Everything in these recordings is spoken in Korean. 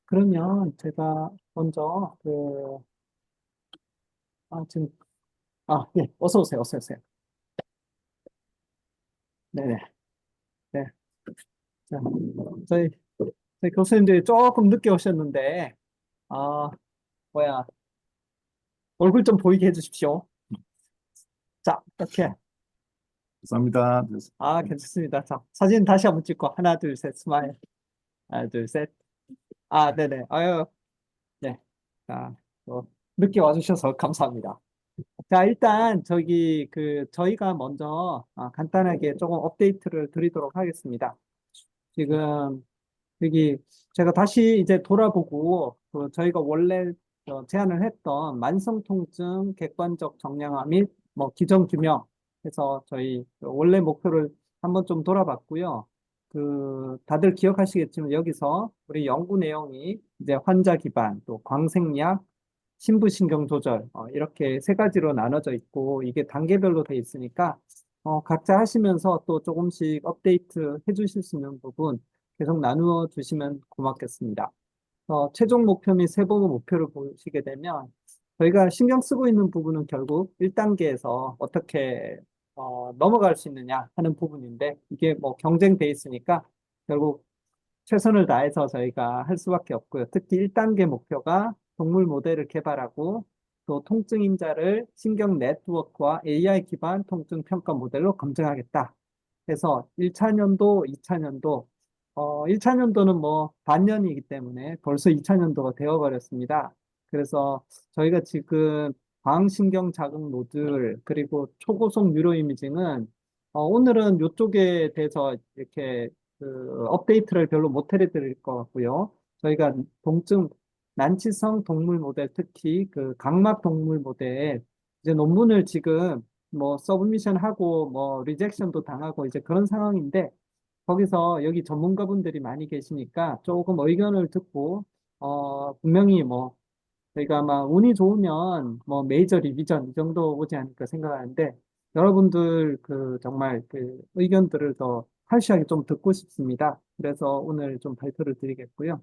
그러면 제가 먼저 지금, 예, 어서 오세요, 어서 오세요. 네네, 네. 자, 저희, 저희 교수님들이 조금 늦게 오셨는데, 아, 뭐야, 얼굴 좀 보이게 해주십시오. 자, 이렇게. 감사합니다. 괜찮습니다. 자, 사진 다시 한번 찍고, 하나, 둘, 셋, 스마일. 하나, 둘, 셋. 네네. 네. 자, 늦게 와주셔서 감사합니다. 자, 일단, 저희가 먼저, 간단하게 조금 업데이트를 드리도록 하겠습니다. 지금, 여기, 제가 다시 이제 돌아보고, 저희가 원래 제안을 했던 만성통증 객관적 정량화 및 기전 규명 해서 저희 원래 목표를 한번 좀 돌아봤고요. 다들 기억하시겠지만 여기서 우리 연구 내용이 이제 환자 기반, 또 광생약, 신부신경 조절, 이렇게 세 가지로 나눠져 있고, 이게 단계별로 돼 있으니까, 각자 하시면서 또 조금씩 업데이트 해 주실 수 있는 부분 계속 나누어 주시면 고맙겠습니다. 최종 목표 및 세부 목표를 보시게 되면, 저희가 신경 쓰고 있는 부분은 결국 1단계에서 어떻게, 넘어갈 수 있느냐 하는 부분인데, 이게 경쟁 베이스니까 결국 최선을 다해서 저희가 할 수밖에 없고요. 특히 1단계 목표가 동물 모델을 개발하고 또 통증 인자를 신경 네트워크와 AI 기반 통증 평가 모델로 검증하겠다. 그래서 1차 년도, 2차 년도, 1차 년도는 반년이기 때문에 벌써 2차 년도가 되어버렸습니다. 그래서 저희가 지금 광신경 자극 노즐 그리고 초고속 뉴로 이미징은 오늘은 이쪽에 대해서 이렇게 업데이트를 별로 못 해드릴 것 같고요. 저희가 난치성 동물 모델, 특히 각막 동물 모델, 이제 논문을 지금 서브미션 하고 리젝션도 당하고 이제 그런 상황인데, 거기서 여기 전문가분들이 많이 계시니까 조금 의견을 듣고, 분명히 저희가 아마 운이 좋으면 메이저 리비전 이 정도 오지 않을까 생각하는데, 여러분들 정말 의견들을 더 할시하게 좀 듣고 싶습니다. 그래서 오늘 좀 발표를 드리겠고요.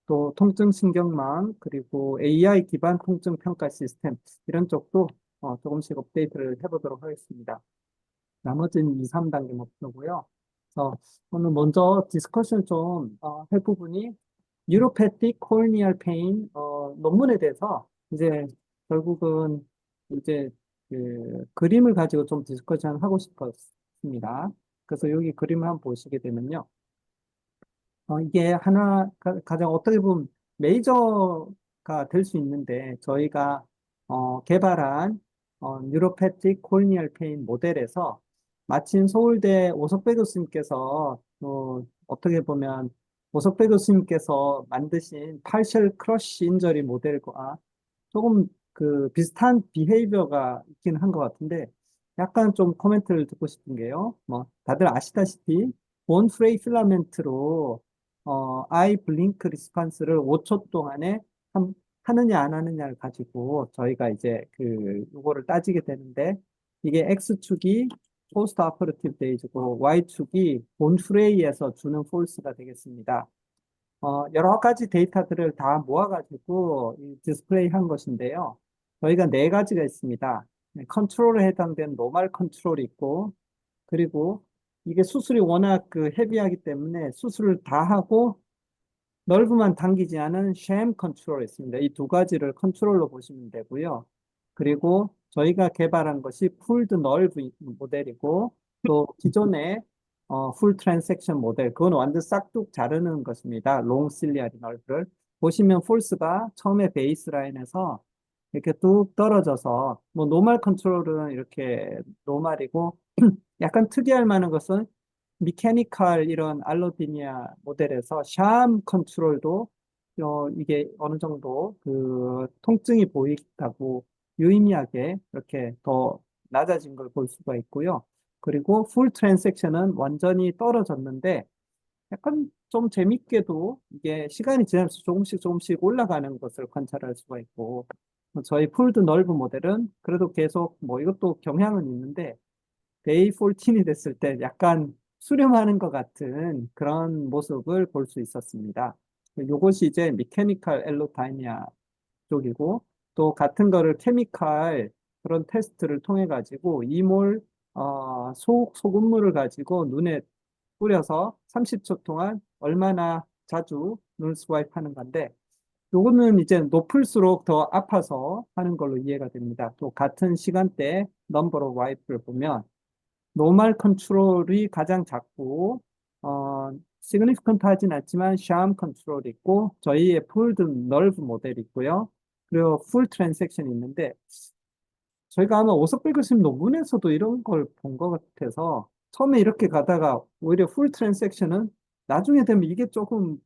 또 통증신경망 그리고 AI 기반 통증 평가 시스템 이런 쪽도 조금씩 업데이트를 해보도록 하겠습니다. 나머지는 2, 3단계 목표고요. 그래서 오늘 먼저 디스커션 좀 할 부분이 뉴로패틱 코르니얼 페인 논문에 대해서 이제 결국은 이제 그림을 가지고 좀 디스커션 하고 싶었습니다. 그래서 여기 그림을 한번 보시게 되면요. 이게 가장 어떻게 보면 메이저가 될 수 있는데 저희가 개발한 뉴로패틱 코르니얼 페인 모델에서 마침 서울대 오석배 교수님께서 어떻게 보면 오석배 교수님께서 만드신 파셜 크러쉬 인저리 모델과 조금 비슷한 비헤이비어가 있긴 한 것 같은데 약간 좀 코멘트를 듣고 싶은 게요. 다들 아시다시피 본 프레이 필라멘트로 아이 블링크 리스판스를 5초 동안에 하느냐 안 하느냐를 가지고 저희가 이제 요거를 따지게 되는데 이게 X축이 포스트 아퍼러티브 데이즈고 Y축이 본 프레이에서 주는 폴스가 되겠습니다. 여러 가지 데이터들을 다 모아가지고 이 디스플레이 한 것인데요. 저희가 네 가지가 있습니다. 컨트롤에 해당된 노멀 컨트롤이 있고, 그리고 이게 수술이 워낙 헤비하기 때문에 수술을 다 하고 널브만 당기지 않은 샘 컨트롤이 있습니다. 이 두 가지를 컨트롤로 보시면 되고요. 그리고 저희가 개발한 것이 풀드 널브 모델이고 또 기존의 풀 트랜섹션 모델 그건 완전 싹둑 자르는 것입니다. 롱 실리아리 널브를 보시면 폴스가 처음에 베이스라인에서 이렇게 뚝 떨어져서 노멀 컨트롤은 이렇게 노멀이고 약간 특이할 만한 것은 미케니컬 이런 알로디니아 모델에서 샴 컨트롤도 이게 어느 정도 통증이 보인다고 유의미하게 이렇게 더 낮아진 걸 볼 수가 있고요. 그리고 풀 트랜섹션은 완전히 떨어졌는데 약간 좀 재밌게도 이게 시간이 지나면서 조금씩 조금씩 올라가는 것을 관찰할 수가 있고 저희 풀드 널브 모델은 그래도 계속 이것도 경향은 있는데 데이 14이 됐을 때 약간 수렴하는 것 같은 그런 모습을 볼 수 있었습니다. 요것이 이제 미케니컬 엘로타이미아 쪽이고, 또 같은 거를 케미칼 그런 테스트를 통해 가지고 이몰 소금물을 가지고 눈에 뿌려서 30초 동안 얼마나 자주 눈 스와이프 하는 건데, 요거는 이제 높을수록 더 아파서 하는 걸로 이해가 됩니다. 또 같은 시간대 넘버 오브 와이프를 보면 노멀 컨트롤이 가장 작고 시그니피컨트 하진 않지만 샴 컨트롤이 있고 저희의 풀드 널브 모델이 있고요. 그리고 풀 트랜섹션이 있는데 저희가 아마 오석배 교수님 논문에서도 이런 걸 본 것 같아서 처음에 이렇게 가다가 오히려 풀 트랜섹션은 나중에 되면 이게 조금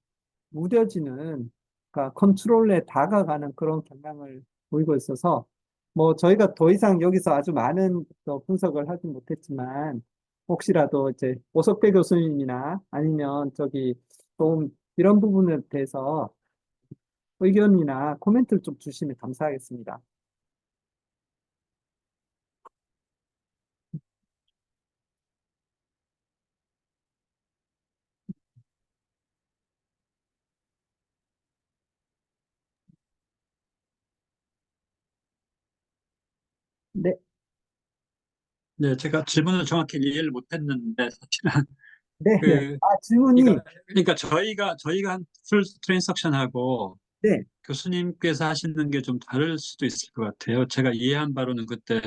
무뎌지는, 그러니까 컨트롤에 다가가는 그런 경향을 보이고 있어서 뭐 저희가 더 이상 여기서 아주 많은 또 분석을 하진 못했지만 혹시라도 이제 오석배 교수님이나 아니면 저기 좀 이런 부분에 대해서 의견이나 코멘트를 좀 주시면 감사하겠습니다. 네, 네, 제가 질문을 정확히 이해를 못했는데, 사실은, 네, 네. 그, 질문이, 그러니까 저희가 한 풀 트랜석션하고 네, 교수님께서 하시는 게 좀 다를 수도 있을 것 같아요. 제가 이해한 바로는 그때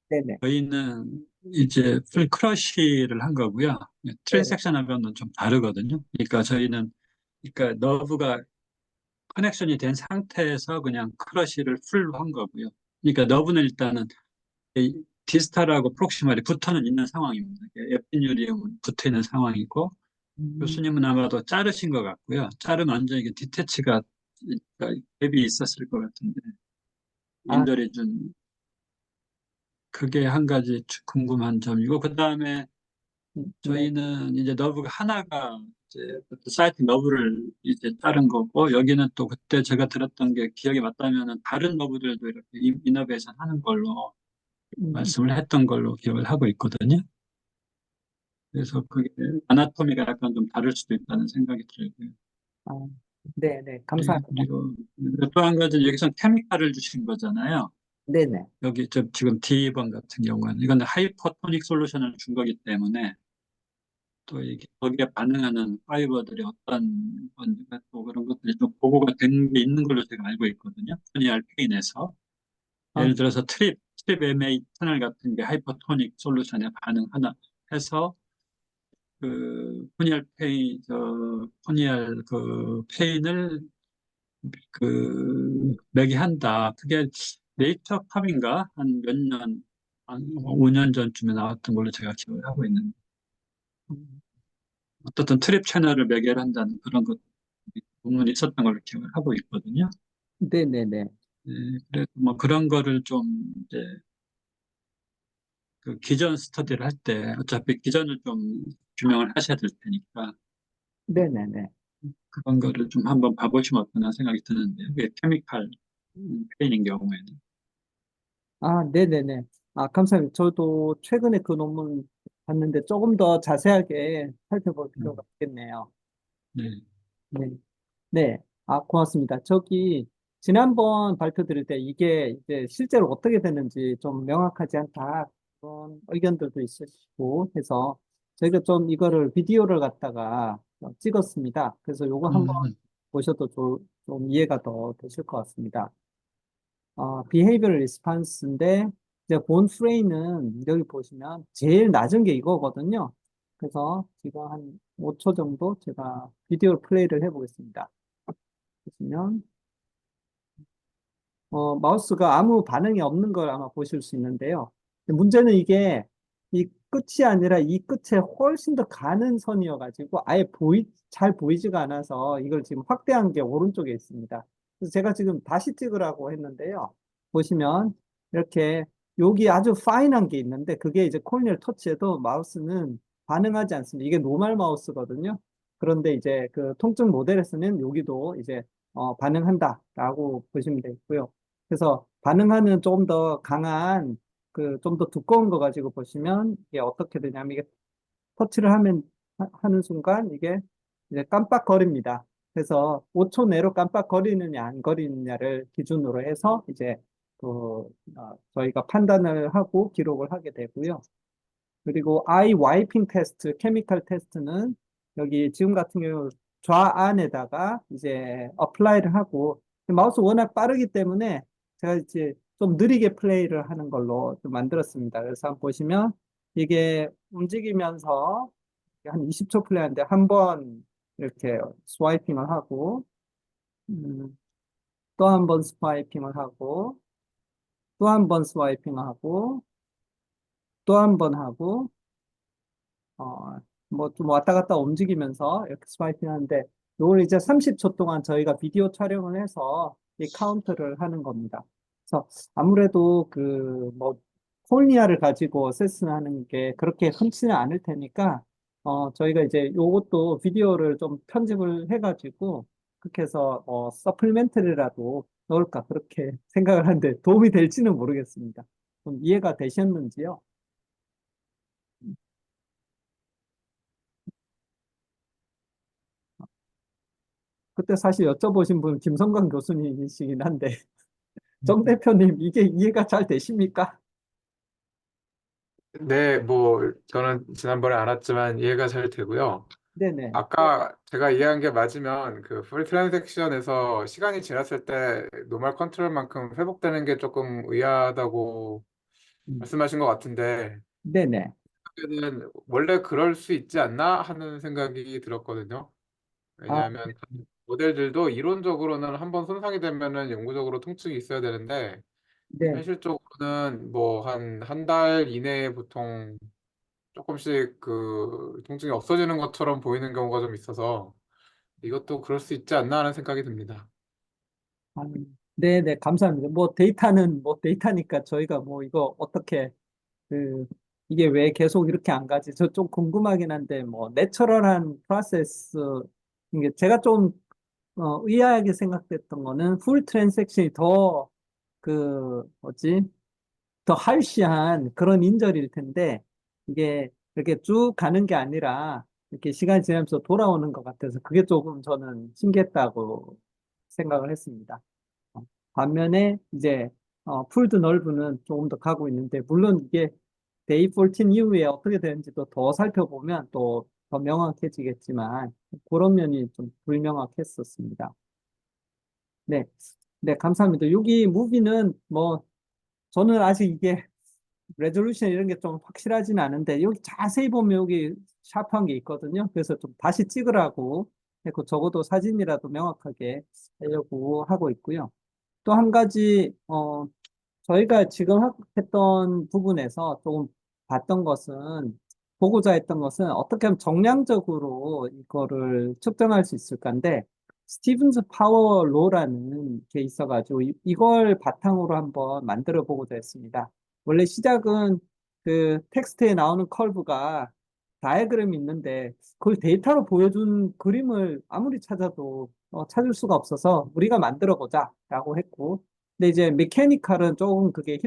네, 네, 저희는 이제 풀 크러쉬를 한 거고요. 네, 네. 트랜섹션 하면은 좀 다르거든요. 그러니까 저희는, 그러니까 너브가 커넥션이 된 상태에서 그냥 크러쉬를 풀로 한 거고요. 그러니까 너브는 일단은 이 디스탈하고 프록시멀이 붙어는 있는 상황입니다. 에피뉴리움은 붙어 있는 상황이고, 음, 교수님은 아마도 자르신 것 같고요. 자르면 완전히 이게 디태치가 갭이 있었을 것 같은데, 아, 인별이 좀, 그게 한 가지 궁금한 점이고, 그 다음에 네, 저희는 이제 너브가 하나가 이제 사이트 너브를 이제 자른 거고, 여기는 또 그때 제가 들었던 게 기억이 맞다면은 다른 너브들도 이렇게 이너베이션 하는 걸로 음, 말씀을 했던 걸로 기억을 하고 있거든요. 그래서 그게 아나토미가 약간 좀 다를 수도 있다는 생각이 들고요. 아, 네, 네, 그리고, 감사합니다. 그리고 또 한 가지는 여기서 케미칼을 주신 거잖아요. 네, 네. 여기 지금 D번 같은 경우는 이건 하이퍼토닉 솔루션을 준 거기 때문에 또 이게 거기에 반응하는 파이버들이 어떤 건지가 또 그런 것들이 좀 보고가 된 게 있는 걸로 제가 알고 있거든요. 토니알 페인에서 아, 예를 들어서 트립 MA 터널 같은 게 하이퍼토닉 솔루션에 반응하나 해서 토니알 그 페인을 매개한다. 그게 네이처 팝인가? 한 5년 전쯤에 나왔던 걸로 제가 기억을 하고 있는데, 음, 어떻든 트립 채널을 매개를 한다는 그런 것, 논문이 있었던 걸로 기억을 하고 있거든요. 네, 네, 네. 네, 그래서 뭐 그런 거를 좀 이제 그 기전 스터디를 할 때 어차피 기전을 좀 규명을 하셔야 될 테니까 네, 네, 네. 그런 거를 좀 한번 봐보시면 어떠나 생각이 드는데, 그게 케미칼 페인인 경우에는. 네네네. 감사합니다. 저도 최근에 그 논문 봤는데 조금 더 자세하게 살펴볼 필요가 음, 있겠네요. 네. 네. 네. 고맙습니다. 저기, 지난번 발표 드릴 때 이게 이제 실제로 어떻게 됐는지 좀 명확하지 않다. 그런 의견들도 있으시고 해서 저희가 좀 이거를 비디오를 갖다가 찍었습니다. 그래서 요거 한번 음, 보셔도 좀 이해가 더 되실 것 같습니다. behavioral response인데, 이제 본 프레임은 여기 보시면 제일 낮은 게 이거거든요. 그래서 지금 한 5초 정도 제가 비디오 플레이를 해보겠습니다. 보시면, 마우스가 아무 반응이 없는 걸 아마 보실 수 있는데요. 근데 문제는 이게 이 끝이 아니라 이 끝에 훨씬 더 가는 선이어가지고 아예 잘 보이지가 않아서 이걸 지금 확대한 게 오른쪽에 있습니다. 그래서 제가 지금 다시 찍으라고 했는데요. 보시면 이렇게 여기 아주 파인한 게 있는데 그게 이제 코르니얼 터치해도 마우스는 반응하지 않습니다. 이게 노멀 마우스거든요. 그런데 이제 그 통증 모델에서는 여기도 이제 반응한다라고 보시면 되겠고요. 그래서 반응하는 조금 더 강한 그 좀 더 두꺼운 거 가지고 보시면 이게 어떻게 되냐면 이게 터치를 하는 순간 이게 이제 깜빡거립니다. 그래서 5초 내로 깜빡거리느냐 안 거리느냐를 기준으로 해서 이제 저희가 판단을 하고 기록을 하게 되고요. 그리고 아이 와이핑 테스트, 케미컬 테스트는 여기 지금 같은 경우 좌안에다가 이제 어플라이를 하고 마우스 워낙 빠르기 때문에 제가 이제 좀 느리게 플레이를 하는 걸로 좀 만들었습니다. 그래서 한번 보시면 이게 움직이면서 한 20초 플레이하는데 한 번 이렇게 스와이핑을 하고 또 한 번 스와이핑을 하고 또 한 번 스와이핑을 하고 또 한 번 하고 뭐 좀 왔다 갔다 움직이면서 이렇게 스와이핑 하는데, 이걸 이제 30초 동안 저희가 비디오 촬영을 해서 이 카운트를 하는 겁니다. 그래서 아무래도 뭐, 콜니아를 가지고 세스하는 게 그렇게 흔치는 않을 테니까, 저희가 이제 요것도 비디오를 좀 편집을 해가지고, 그렇게 해서, 서플멘트리라도 넣을까, 그렇게 생각을 하는데 도움이 될지는 모르겠습니다. 좀 이해가 되셨는지요? 그때 사실 여쭤보신 분 김성관 교수님이시긴 한데, 정 대표님, 이게 이해가 잘 되십니까? 네, 뭐 저는 지난번에 알았지만 이해가 잘 되고요. 네네. 아까 제가 이해한 게 맞으면 그 풀 트랜잭션에서 시간이 지났을 때 노멀 컨트롤만큼 회복되는 게 조금 의아하다고 음, 말씀하신 것 같은데, 네네. 그는 원래 그럴 수 있지 않나 하는 생각이 들었거든요. 아, 왜냐하면 모델들도 이론적으로는 한번 손상이 되면은 영구적으로 통증이 있어야 되는데, 네. 현실적으로는 뭐 한 달 이내에 보통 조금씩 그 통증이 없어지는 것처럼 보이는 경우가 좀 있어서 이것도 그럴 수 있지 않나 하는 생각이 듭니다. 아, 네네. 감사합니다. 뭐 데이터는 뭐 데이터니까 저희가 뭐 이거 어떻게, 그, 이게 왜 계속 이렇게 안 가지? 저 좀 궁금하긴 한데, 뭐, 내처럴한 프로세스, 이게 제가 좀, 의아하게 생각됐던 거는 풀 트랜잭션이 더, 뭐지? 더 할시한 그런 인절일 텐데, 이게 이렇게 쭉 가는 게 아니라 이렇게 시간이 지나면서 돌아오는 것 같아서 그게 조금 저는 신기했다고 생각을 했습니다. 어, 반면에 이제 풀드 널브는 조금 더 가고 있는데, 물론 이게 데이 14 이후에 어떻게 되는지도 더 살펴보면 또 더 명확해지겠지만, 그런 면이 좀 불명확했었습니다. 네. 네, 감사합니다. 여기 무비는 뭐 저는 아직 이게 레졸루션 이런 게 좀 확실하진 않은데, 여기 자세히 보면 여기 샤프한 게 있거든요. 그래서 좀 다시 찍으라고 했고, 적어도 사진이라도 명확하게 하려고 하고 있고요. 또 한 가지, 저희가 지금 했던 부분에서 조금 봤던 것은, 보고자 했던 것은 어떻게 하면 정량적으로 이거를 측정할 수 있을 건데, 스티븐스 파워 로라는 게 있어가지고, 이걸 바탕으로 한번 만들어 보고자 했습니다. 원래 시작은 그 텍스트에 나오는 컬브가 다이어그램이 있는데, 그걸 데이터로 보여준 그림을 아무리 찾아도 찾을 수가 없어서 우리가 만들어 보자라고 했고, 근데 이제 메케니컬은 조금 그게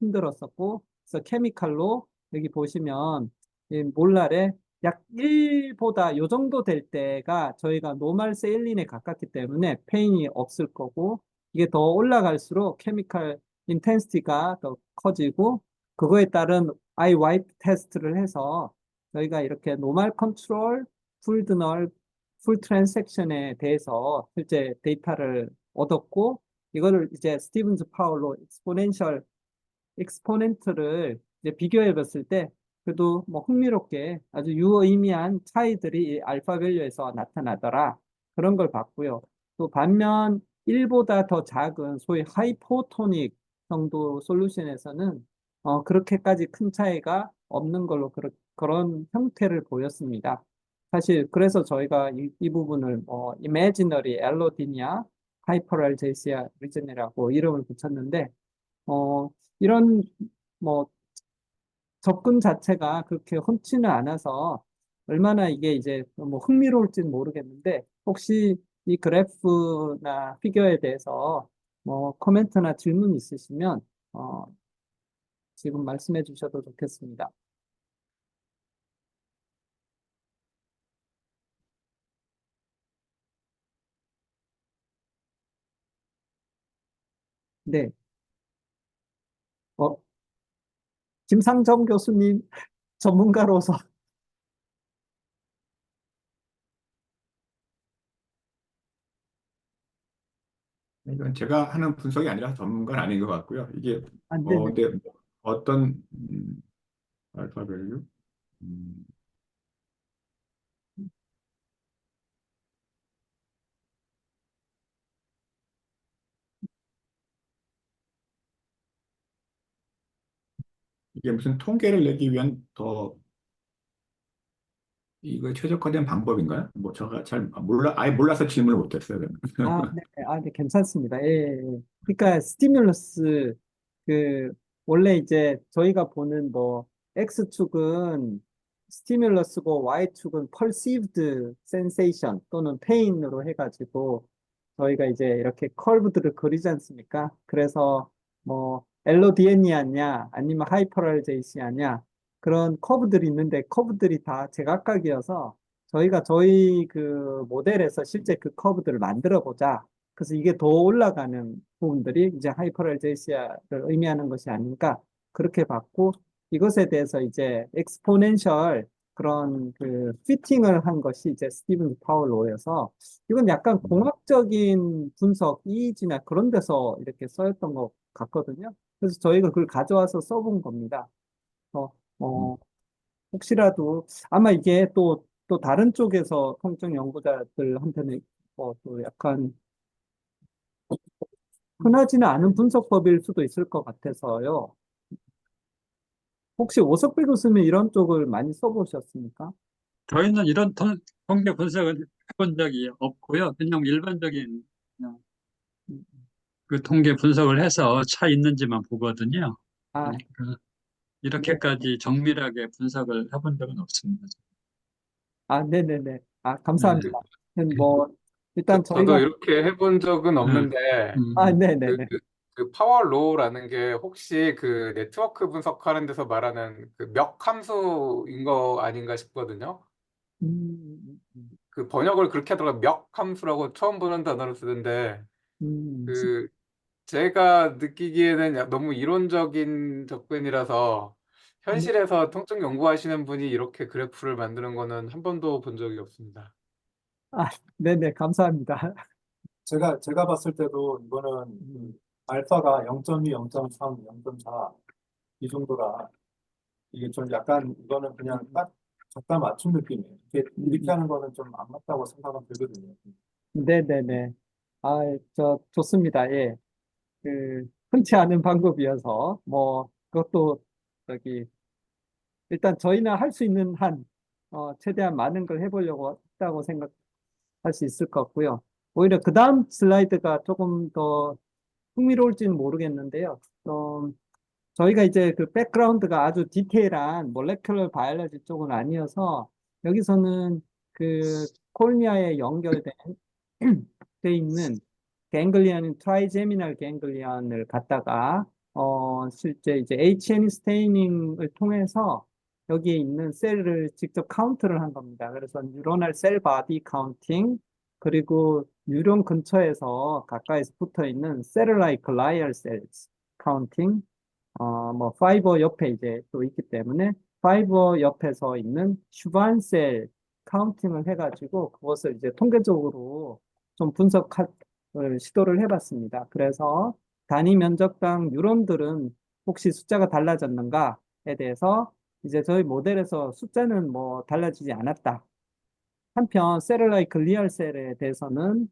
힘들었었고, 그래서 케미칼로 여기 보시면 이 몰랄에 약 1보다 요 정도 될 때가 저희가 노멀 세일린에 가깝기 때문에 페인이 없을 거고, 이게 더 올라갈수록 케미칼 인텐시티가 더 커지고, 그거에 따른 아이 와이프 테스트를 해서 저희가 이렇게 노멀 컨트롤, 풀 드널, 풀 트랜잭션에 대해서 실제 데이터를 얻었고, 이거를 이제 스티븐스 파워로 익스포넨트를 이제 비교해 봤을 때 그래도 뭐 흥미롭게 아주 유의미한 차이들이 이 알파 밸류에서 나타나더라. 그런 걸 봤고요. 또 반면 1보다 더 작은 소위 하이포토닉 정도 솔루션에서는 그렇게까지 큰 차이가 없는 걸로 그런 형태를 보였습니다. 사실 그래서 저희가 이 부분을 이미지너리 엘로디니아 하이퍼랄제시아 리전이라고 이름을 붙였는데, 이런 뭐 접근 자체가 그렇게 흔치는 않아서 얼마나 이게 이제 뭐 흥미로울지는 모르겠는데, 혹시 이 그래프나 피겨에 대해서 뭐 코멘트나 질문 있으시면 어, 지금 말씀해 주셔도 좋겠습니다. 네. 어, 김상정 교수님 전문가로서 이건 제가 하는 분석이 아니라 전문가는 아닌 것 같고요. 이게 안 되네. 근데 뭐 어떤 알파 밸류 음, 이게 무슨 통계를 내기 위한 더 이거 최적화된 방법인가요? 뭐 제가 잘 몰라 아예 몰라서 질문을 못했어요. 저는. 네, 괜찮습니다. 예, 예. 예. 그러니까 스티뮬러스 그 원래 이제 저희가 보는 뭐 X축은 스티뮬러스고 Y축은 perceived sensation 또는 pain으로 해가지고 저희가 이제 이렇게 커브들을 그리지 않습니까? 그래서 뭐 엘로디엔이았냐 아니면 하이퍼랄제이시아냐 그런 커브들이 있는데 커브들이 다 제각각이어서 저희가 저희 그 모델에서 실제 그 커브들을 만들어 보자. 그래서 이게 더 올라가는 부분들이 이제 하이퍼랄제시아를 의미하는 것이 아닌가 그렇게 봤고 이것에 대해서 이제 엑스포넨셜 그런 그 피팅을 한 것이 이제 스티븐 파울로여서 이건 약간 공학적인 분석, 이미지나 그런 데서 이렇게 써였던 것 같거든요. 그래서 저희가 그걸 가져와서 써본 겁니다. 어, 어, 혹시라도 아마 이게 또 다른 쪽에서 통증 연구자들한테는 또 약간 흔하지는 않은 분석법일 수도 있을 것 같아서요. 혹시 오석필 교수님 이런 쪽을 많이 써보셨습니까? 저희는 이런 통계 분석을 해본 적이 없고요. 그냥 일반적인 그냥 음, 그 통계 분석을 해서 차 있는지만 보거든요. 아, 그러니까 네. 이렇게까지 정밀하게 분석을 해본 적은 없습니다. 네네네. 네. 감사합니다. 뭐, 일단 저도 저희가, 이렇게 해본 적은 네. 없는데 그, 네네네. 그 파워로우라는 게 혹시 그 네트워크 분석하는 데서 말하는 그 몇 함수인 거 아닌가 싶거든요. 음, 그 번역을 그렇게 하더라고요. 몇 함수라고 처음 보는 단어를 쓰는데 음, 그 제가 느끼기에는 너무 이론적인 접근이라서 네. 현실에서 통증 연구하시는 분이 이렇게 그래프를 만드는 거는 한 번도 본 적이 없습니다. 아, 네네. 감사합니다. 제가 봤을 때도 이거는 알파가 0.2, 0.3, 0.4 이 정도라 이게 좀 약간 이거는 그냥 딱 적다 맞춘 느낌이에요. 이렇게 하는 거는 좀 안 맞다고 생각은 들거든요. 네네네. 좋습니다. 예. 흔치 않은 방법이어서, 그것도, 저기, 일단 저희는 할 수 있는 한, 최대한 많은 걸 해보려고 했다고 생각할 수 있을 것 같고요. 오히려 그 다음 슬라이드가 조금 더 흥미로울지는 모르겠는데요. 저희가 이제 그 백그라운드가 아주 디테일한 몰레큘러 바이올로지 쪽은 아니어서, 여기서는 그 콜니아에 연결된, 돼 있는 갱글리언, 트라이제미널 갱글리언을 갖다가 실제 이제 HN 스테이닝을 통해서 여기에 있는 셀을 직접 카운트를 한 겁니다. 그래서 뉴로널 셀 바디 카운팅 그리고 뉴런 근처에서 가까이서 붙어 있는 셀룰라이 글라이얼 셀스 카운팅 뭐 파이버 옆에 이제 또 있기 때문에 파이버 옆에서 있는 슈반 셀 카운팅을 해가지고 그것을 이제 통계적으로 좀 분석할 시도를 해봤습니다. 그래서 단위 면적당 뉴런들은 혹시 숫자가 달라졌는가에 대해서 이제 저희 모델에서 숫자는 뭐 달라지지 않았다. 한편 셀룰라이 글리얼 셀에 대해서는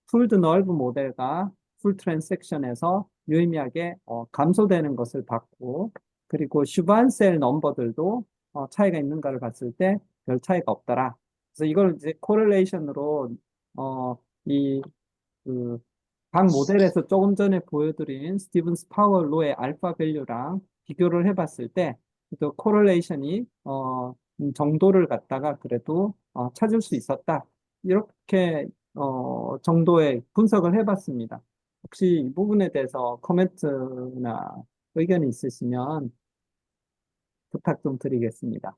풀드 널브 모델과 풀 트랜섹션에서 유의미하게 감소되는 것을 봤고 그리고 슈반 셀 넘버들도 차이가 있는가를 봤을 때 별 차이가 없더라. 그래서 이걸 이제 코렐레이션으로 이 그 각 모델에서 조금 전에 보여드린 스티븐스 파월로의 알파 밸류랑 비교를 해봤을 때, 또 코렐레이션이, 정도를 갖다가 그래도, 찾을 수 있었다. 이렇게, 정도의 분석을 해봤습니다. 혹시 이 부분에 대해서 코멘트나 의견이 있으시면 부탁 좀 드리겠습니다.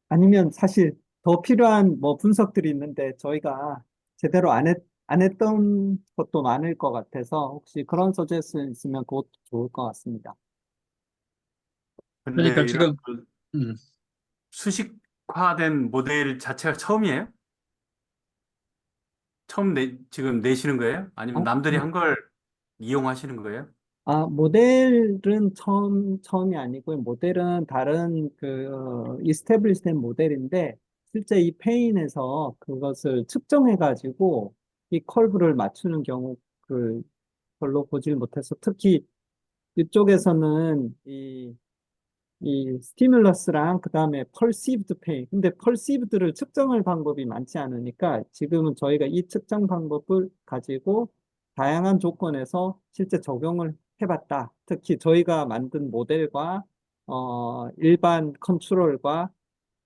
아니면 사실 더 필요한 뭐 분석들이 있는데 저희가 제대로 안 했던 것도 많을 것 같아서 혹시 그런 서제스 있으면 그것도 좋을 것 같습니다. 근데 그러니까 이런 지금 그 음, 수식화된 모델 자체가 처음이에요? 지금 내시는 거예요? 아니면 아, 남들이 한 걸 이용하시는 거예요? 모델은 처음이 아니고요. 모델은 다른 이스태블리시된 모델인데, 실제 이 페인에서 그것을 측정해가지고 이 컬브를 맞추는 경우 별로 보질 못해서 특히 이쪽에서는 이 스티뮬러스랑 그다음에 펄시브드 페인. 근데 펄시브드를 측정할 방법이 많지 않으니까 지금은 저희가 이 측정 방법을 가지고 다양한 조건에서 실제 적용을 해봤다. 특히 저희가 만든 모델과 일반 컨트롤과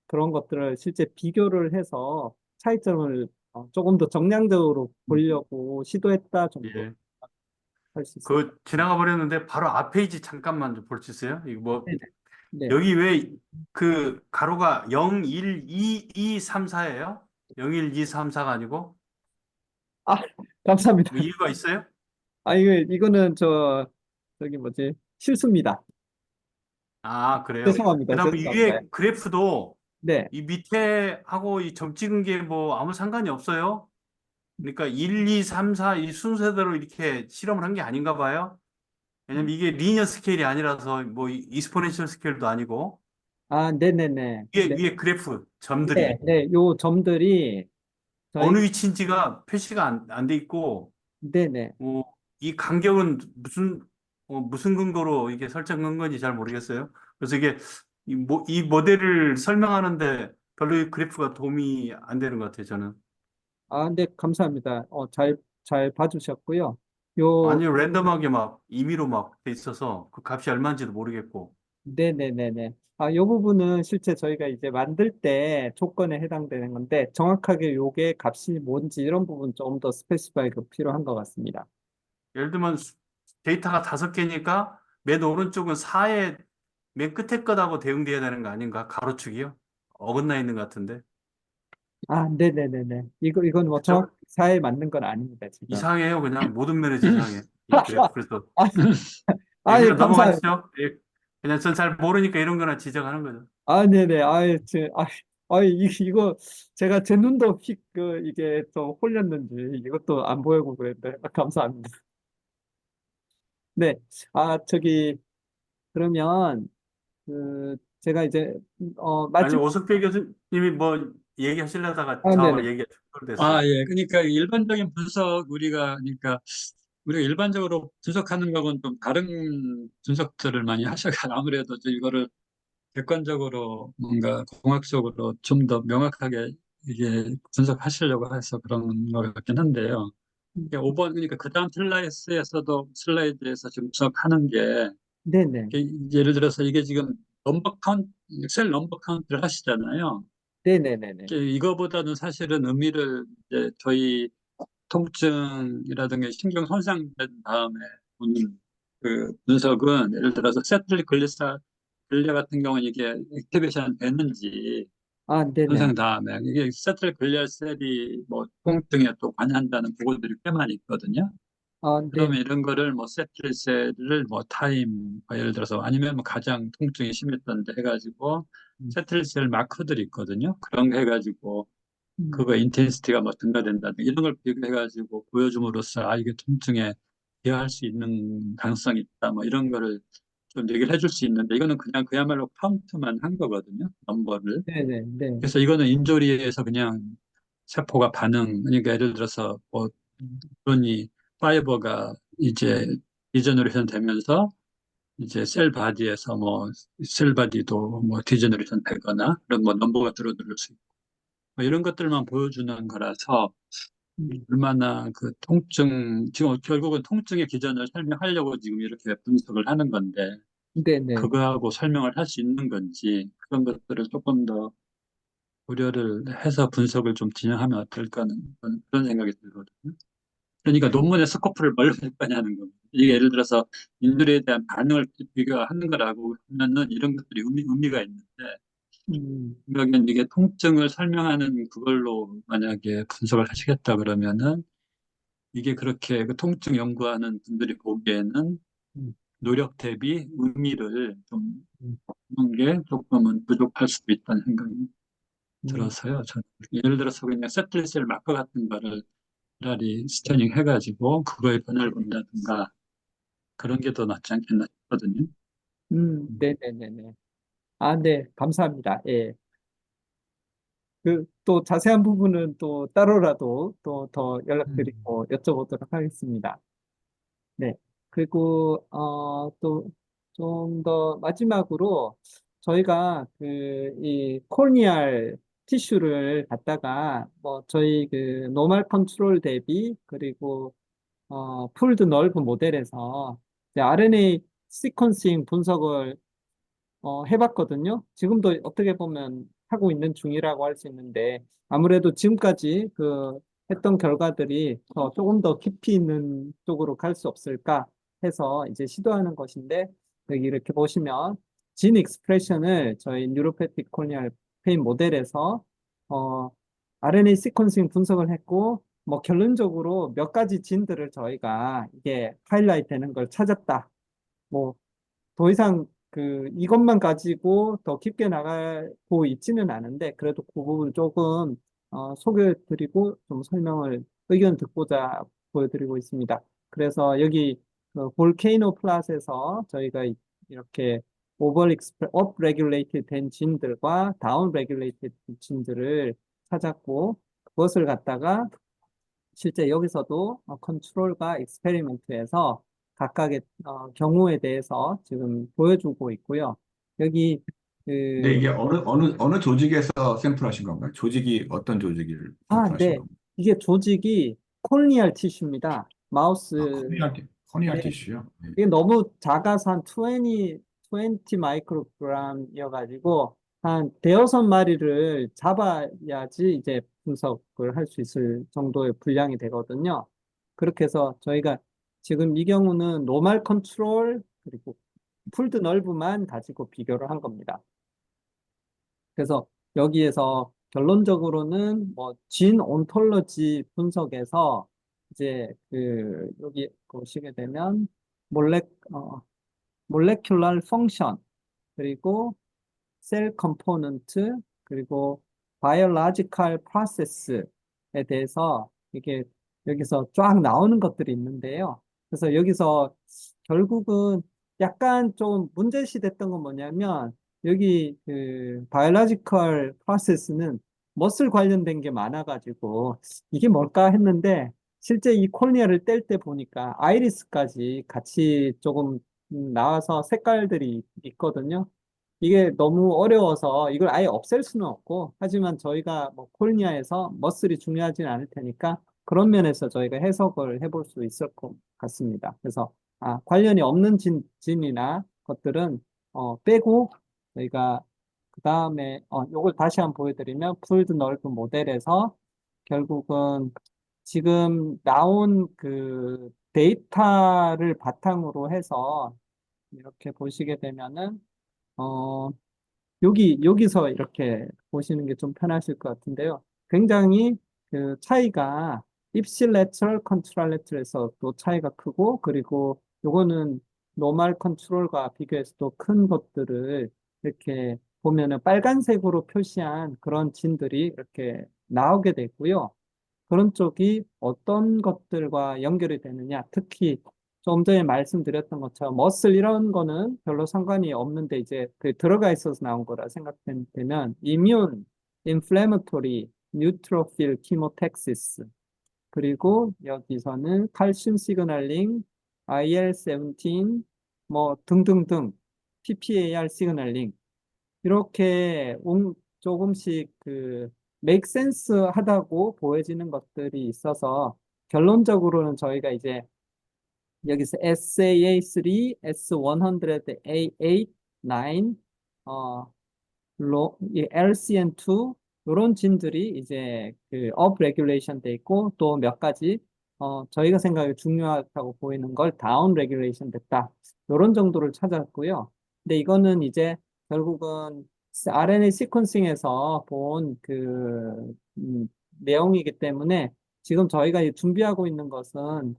그런 것들을 실제 비교를 해서 차이점을 조금 더 정량적으로 보려고 시도했다 정도 예. 할 수 있습니다. 그 지나가 버렸는데 바로 앞 페이지 잠깐만 좀 볼 수 있어요? 이거 뭐 네네. 네. 여기 왜 그 가로가 0, 1, 2, 2, 3, 4예요? 0, 1, 2, 3, 4가 아니고 아, 감사합니다. 뭐 이유가 있어요? 이거는 저기 뭐지, 실수입니다. 아, 그래요. 죄송합니다. 그다음에 죄송합니다. 위에 그래프도 네. 이 밑에 하고 이 점 찍은 게 뭐 아무 상관이 없어요. 그러니까 1, 2, 3, 4 이 순서대로 이렇게 실험을 한 게 아닌가 봐요. 왜냐면 이게 리니어 스케일이 아니라서 뭐 이스포넨셜 스케일도 아니고 네네네. 네. 위에 그래프 네. 점들이 네. 요 점들이 저희, 어느 위치인지가 표시가 안 돼 있고 네네. 어, 이 간격은 무슨 근거로 이게 설정한 건지 잘 모르겠어요. 그래서 이게 이 모델을 설명하는데 별로 이 그래프가 도움이 안 되는 것 같아요, 저는. 네, 감사합니다. 잘 봐주셨고요. 요, 아니, 랜덤하게 막 임의로 막 돼 있어서 그 값이 얼마인지도 모르겠고. 네네네네. 요 부분은 실제 저희가 이제 만들 때 조건에 해당되는 건데, 정확하게 요게 값이 뭔지 이런 부분 좀 더 스페시파이가 필요한 것 같습니다. 예를 들면 데이터가 5개니까 맨 오른쪽은 4의 맨 끝에 것하고 대응돼야 되는 거 아닌가? 가로축이요? 어긋나 있는 것 같은데. 네네네네. 이건 뭐 그죠? 정확히 사에 맞는 건 아닙니다, 지금. 이상해요. 그냥 모든 면에서 이상해. 이 그래프. 그래서 아, 예, 예, 그냥 감사합니다. 넘어가시죠. 예, 그냥 전 잘 모르니까 이런 거나 지적하는 거죠. 네네. 이거 제가 제 눈도 이게 좀 홀렸는지 이것도 안 보이고 그랬는데, 감사합니다. 네. 저기, 그러면, 제가 이제, 아니, 마지막, 오석필 교수님이 뭐 얘기하시려다가 네네. 저하고 얘기가 충돌됐어요. 예. 그러니까 일반적인 분석 우리가 일반적으로 분석하는 거하고는 좀 다른 분석들을 많이 하셔가 아무래도 이거를 객관적으로 뭔가 공학적으로 좀 더 명확하게 이게 분석하시려고 해서 그런 것 같긴 한데요. 그러니까 그 다음 슬라이드에서 지금 분석하는 게 네네. 예를 들어서 이게 지금 셀 넘버 카운트를 하시잖아요. 네네네네. 이거보다는 사실은 의미를 이제 저희 통증이라든가 신경 손상된 다음에 오는 그 분석은 예를 들어서 글리아 같은 경우는 이게 액티베이션 됐는지 네네. 손상 다음에 이게 글리아 셀이 뭐 통증에 또 관여한다는 보고들이 꽤 많이 있거든요. 네. 그러면 이런 거를 뭐 세틀셀을 뭐 타임 뭐 예를 들어서 아니면 뭐 가장 통증이 심했던데 해가지고 음, 세틀셀 마커들이 있거든요. 그런 거 해가지고 음, 그거 인텐시티가 뭐 증가된다든가 이런 걸 비교해가지고 보여줌으로써 이게 통증에 기여할 수 있는 가능성이 있다 뭐 이런 거를 좀 얘기를 해줄 수 있는데 이거는 그냥 그야말로 카운트만 한 거거든요. 넘버를. 네네. 네. 그래서 이거는 인조리에서 그냥 세포가 그러니까 예를 들어서 뭐 그러니 파이버가 이제 디제너레이션 되면서 이제 셀 바디도 뭐 디제너레이션 되거나 그런 뭐 넘버가 줄어들 수 있고 뭐 이런 것들만 보여주는 거라서 음, 얼마나 지금 결국은 통증의 기전을 설명하려고 지금 이렇게 분석을 하는 건데 네네. 그거하고 설명을 할 수 있는 건지 그런 것들을 조금 더 고려를 해서 분석을 좀 진행하면 어떨까 하는 그런 생각이 들거든요. 그러니까 논문의 스코프를 뭘로 할 거냐는 겁니다. 이게 예를 들어서 인들에 대한 반응을 비교하는 거라고 하면은 이런 것들이 의미가 있는데 그러면 이게 통증을 설명하는 그걸로 만약에 분석을 하시겠다 그러면은 이게 그렇게 그 통증 연구하는 분들이 보기에는 음, 노력 대비 의미를 좀 음, 하는 게 조금은 부족할 수도 있다는 생각이 음, 들어서요. 저는 예를 들어서 그냥 세트리셀 마커 같은 거를 차라리 스캐닝 해가지고 그거의 변화를 본다든가 그런 게 더 낫지 않겠나 싶거든요. 네네네네. 아, 네, 감사합니다. 예. 또 자세한 부분은 또 따로라도 또 더 연락드리고 여쭤보도록 하겠습니다. 네. 그리고, 또 좀 더 마지막으로 저희가 이 코니알 티슈를 갖다가 뭐 저희 그 노멀 컨트롤 대비 그리고 풀드 넓은 모델에서 이제 RNA 시퀀싱 분석을 해봤거든요. 지금도 어떻게 보면 하고 있는 중이라고 할 수 있는데, 아무래도 지금까지 했던 결과들이 조금 더 깊이 있는 쪽으로 갈 수 없을까 해서 이제 시도하는 것인데, 여기 이렇게 보시면, 진 익스프레션을 저희 뉴로패틱 코니얼 페인 모델에서, 어, RNA 시퀀싱 분석을 했고, 뭐 결론적으로 몇 가지 진들을 저희가 이게 하이라이트 되는 걸 찾았다. 뭐 더 이상 이것만 가지고 더 깊게 나가고 있지는 않은데, 그래도 그 부분 조금, 소개해드리고 좀 의견 듣고자 보여드리고 있습니다. 그래서 여기, 볼케이노 플랫에서 저희가 이렇게 업 레귤레이티드 된 진들과 다운 레귤레이티드 진들을 찾았고, 그것을 갖다가 실제 여기서도 컨트롤과 익스페리먼트에서 각각의 경우에 대해서 지금 보여주고 있고요. 여기 근데 그, 이게 어느 조직에서 샘플하신 건가요? 조직이 어떤 조직을 샘플하신 네. 건가요? 이게 조직이 콜니얼 티슈입니다. 아, 마우스. 커니알 네. 티슈요? 네. 이게 너무 작아서 한 20 마이크로그램이어가지고 한 대여섯 마리를 잡아야지 이제 분석을 할 수 있을 정도의 분량이 되거든요. 그렇게 해서 저희가 지금 이 경우는 노멀 컨트롤 그리고 풀드 널브만 가지고 비교를 한 겁니다. 그래서 여기에서 결론적으로는 뭐 진 온톨로지 분석에서 이제 여기 보시게 되면 몰레 어, 몰레큘러 펑션 그리고 셀 컴포넌트 그리고 바이올로지컬 프로세스에 대해서 이게 여기서 쫙 나오는 것들이 있는데요. 그래서 여기서 결국은 약간 좀 문제시 됐던 건 뭐냐면 여기 바이올로지컬 프로세스는 머슬 관련된 게 많아가지고 이게 뭘까 했는데 실제 이 콜니아를 뗄 때 보니까 아이리스까지 같이 조금 나와서 색깔들이 있거든요. 이게 너무 어려워서 이걸 아예 없앨 수는 없고, 하지만 저희가 뭐 콜니아에서 머슬이 중요하진 않을 테니까 그런 면에서 저희가 해석을 해볼 수 있을 것 같습니다. 그래서 관련이 없는 진이나 것들은 빼고 저희가 그 다음에 요걸 다시 한번 보여드리면 풀드 넓은 모델에서 결국은 지금 나온 데이터를 바탕으로 해서 이렇게 보시게 되면은 어, 여기서 이렇게 보시는 게 좀 편하실 것 같은데요. 굉장히 차이가 입실레터럴 컨트롤레터에서 또 차이가 크고, 그리고 요거는 노멀 컨트롤과 비교해서도 큰 것들을 이렇게 보면은 빨간색으로 표시한 그런 진들이 이렇게 나오게 되고요. 그런 쪽이 어떤 것들과 연결이 되느냐. 특히 좀 전에 말씀드렸던 것처럼 머슬 이런 거는 별로 상관이 없는데 이제 들어가 있어서 나온 거라 생각되면 이뮨, 인플레머토리, 뉴트로필 키모텍시스 그리고 여기서는 칼슘 시그널링, IL-17 뭐 등등등 PPAR 시그널링 이렇게 조금씩 make sense 하다고 보여지는 것들이 있어서 결론적으로는 저희가 이제 여기서 SAA3, S100A8, 9, 이 LCN2 이런 진들이 이제 업 레귤레이션 돼 있고 또 몇 가지 저희가 생각에 중요하다고 보이는 걸 다운 레귤레이션 됐다. 이런 정도를 찾았고요. 근데 이거는 이제 결국은 RNA 시퀀싱에서 본 내용이기 때문에 지금 저희가 준비하고 있는 것은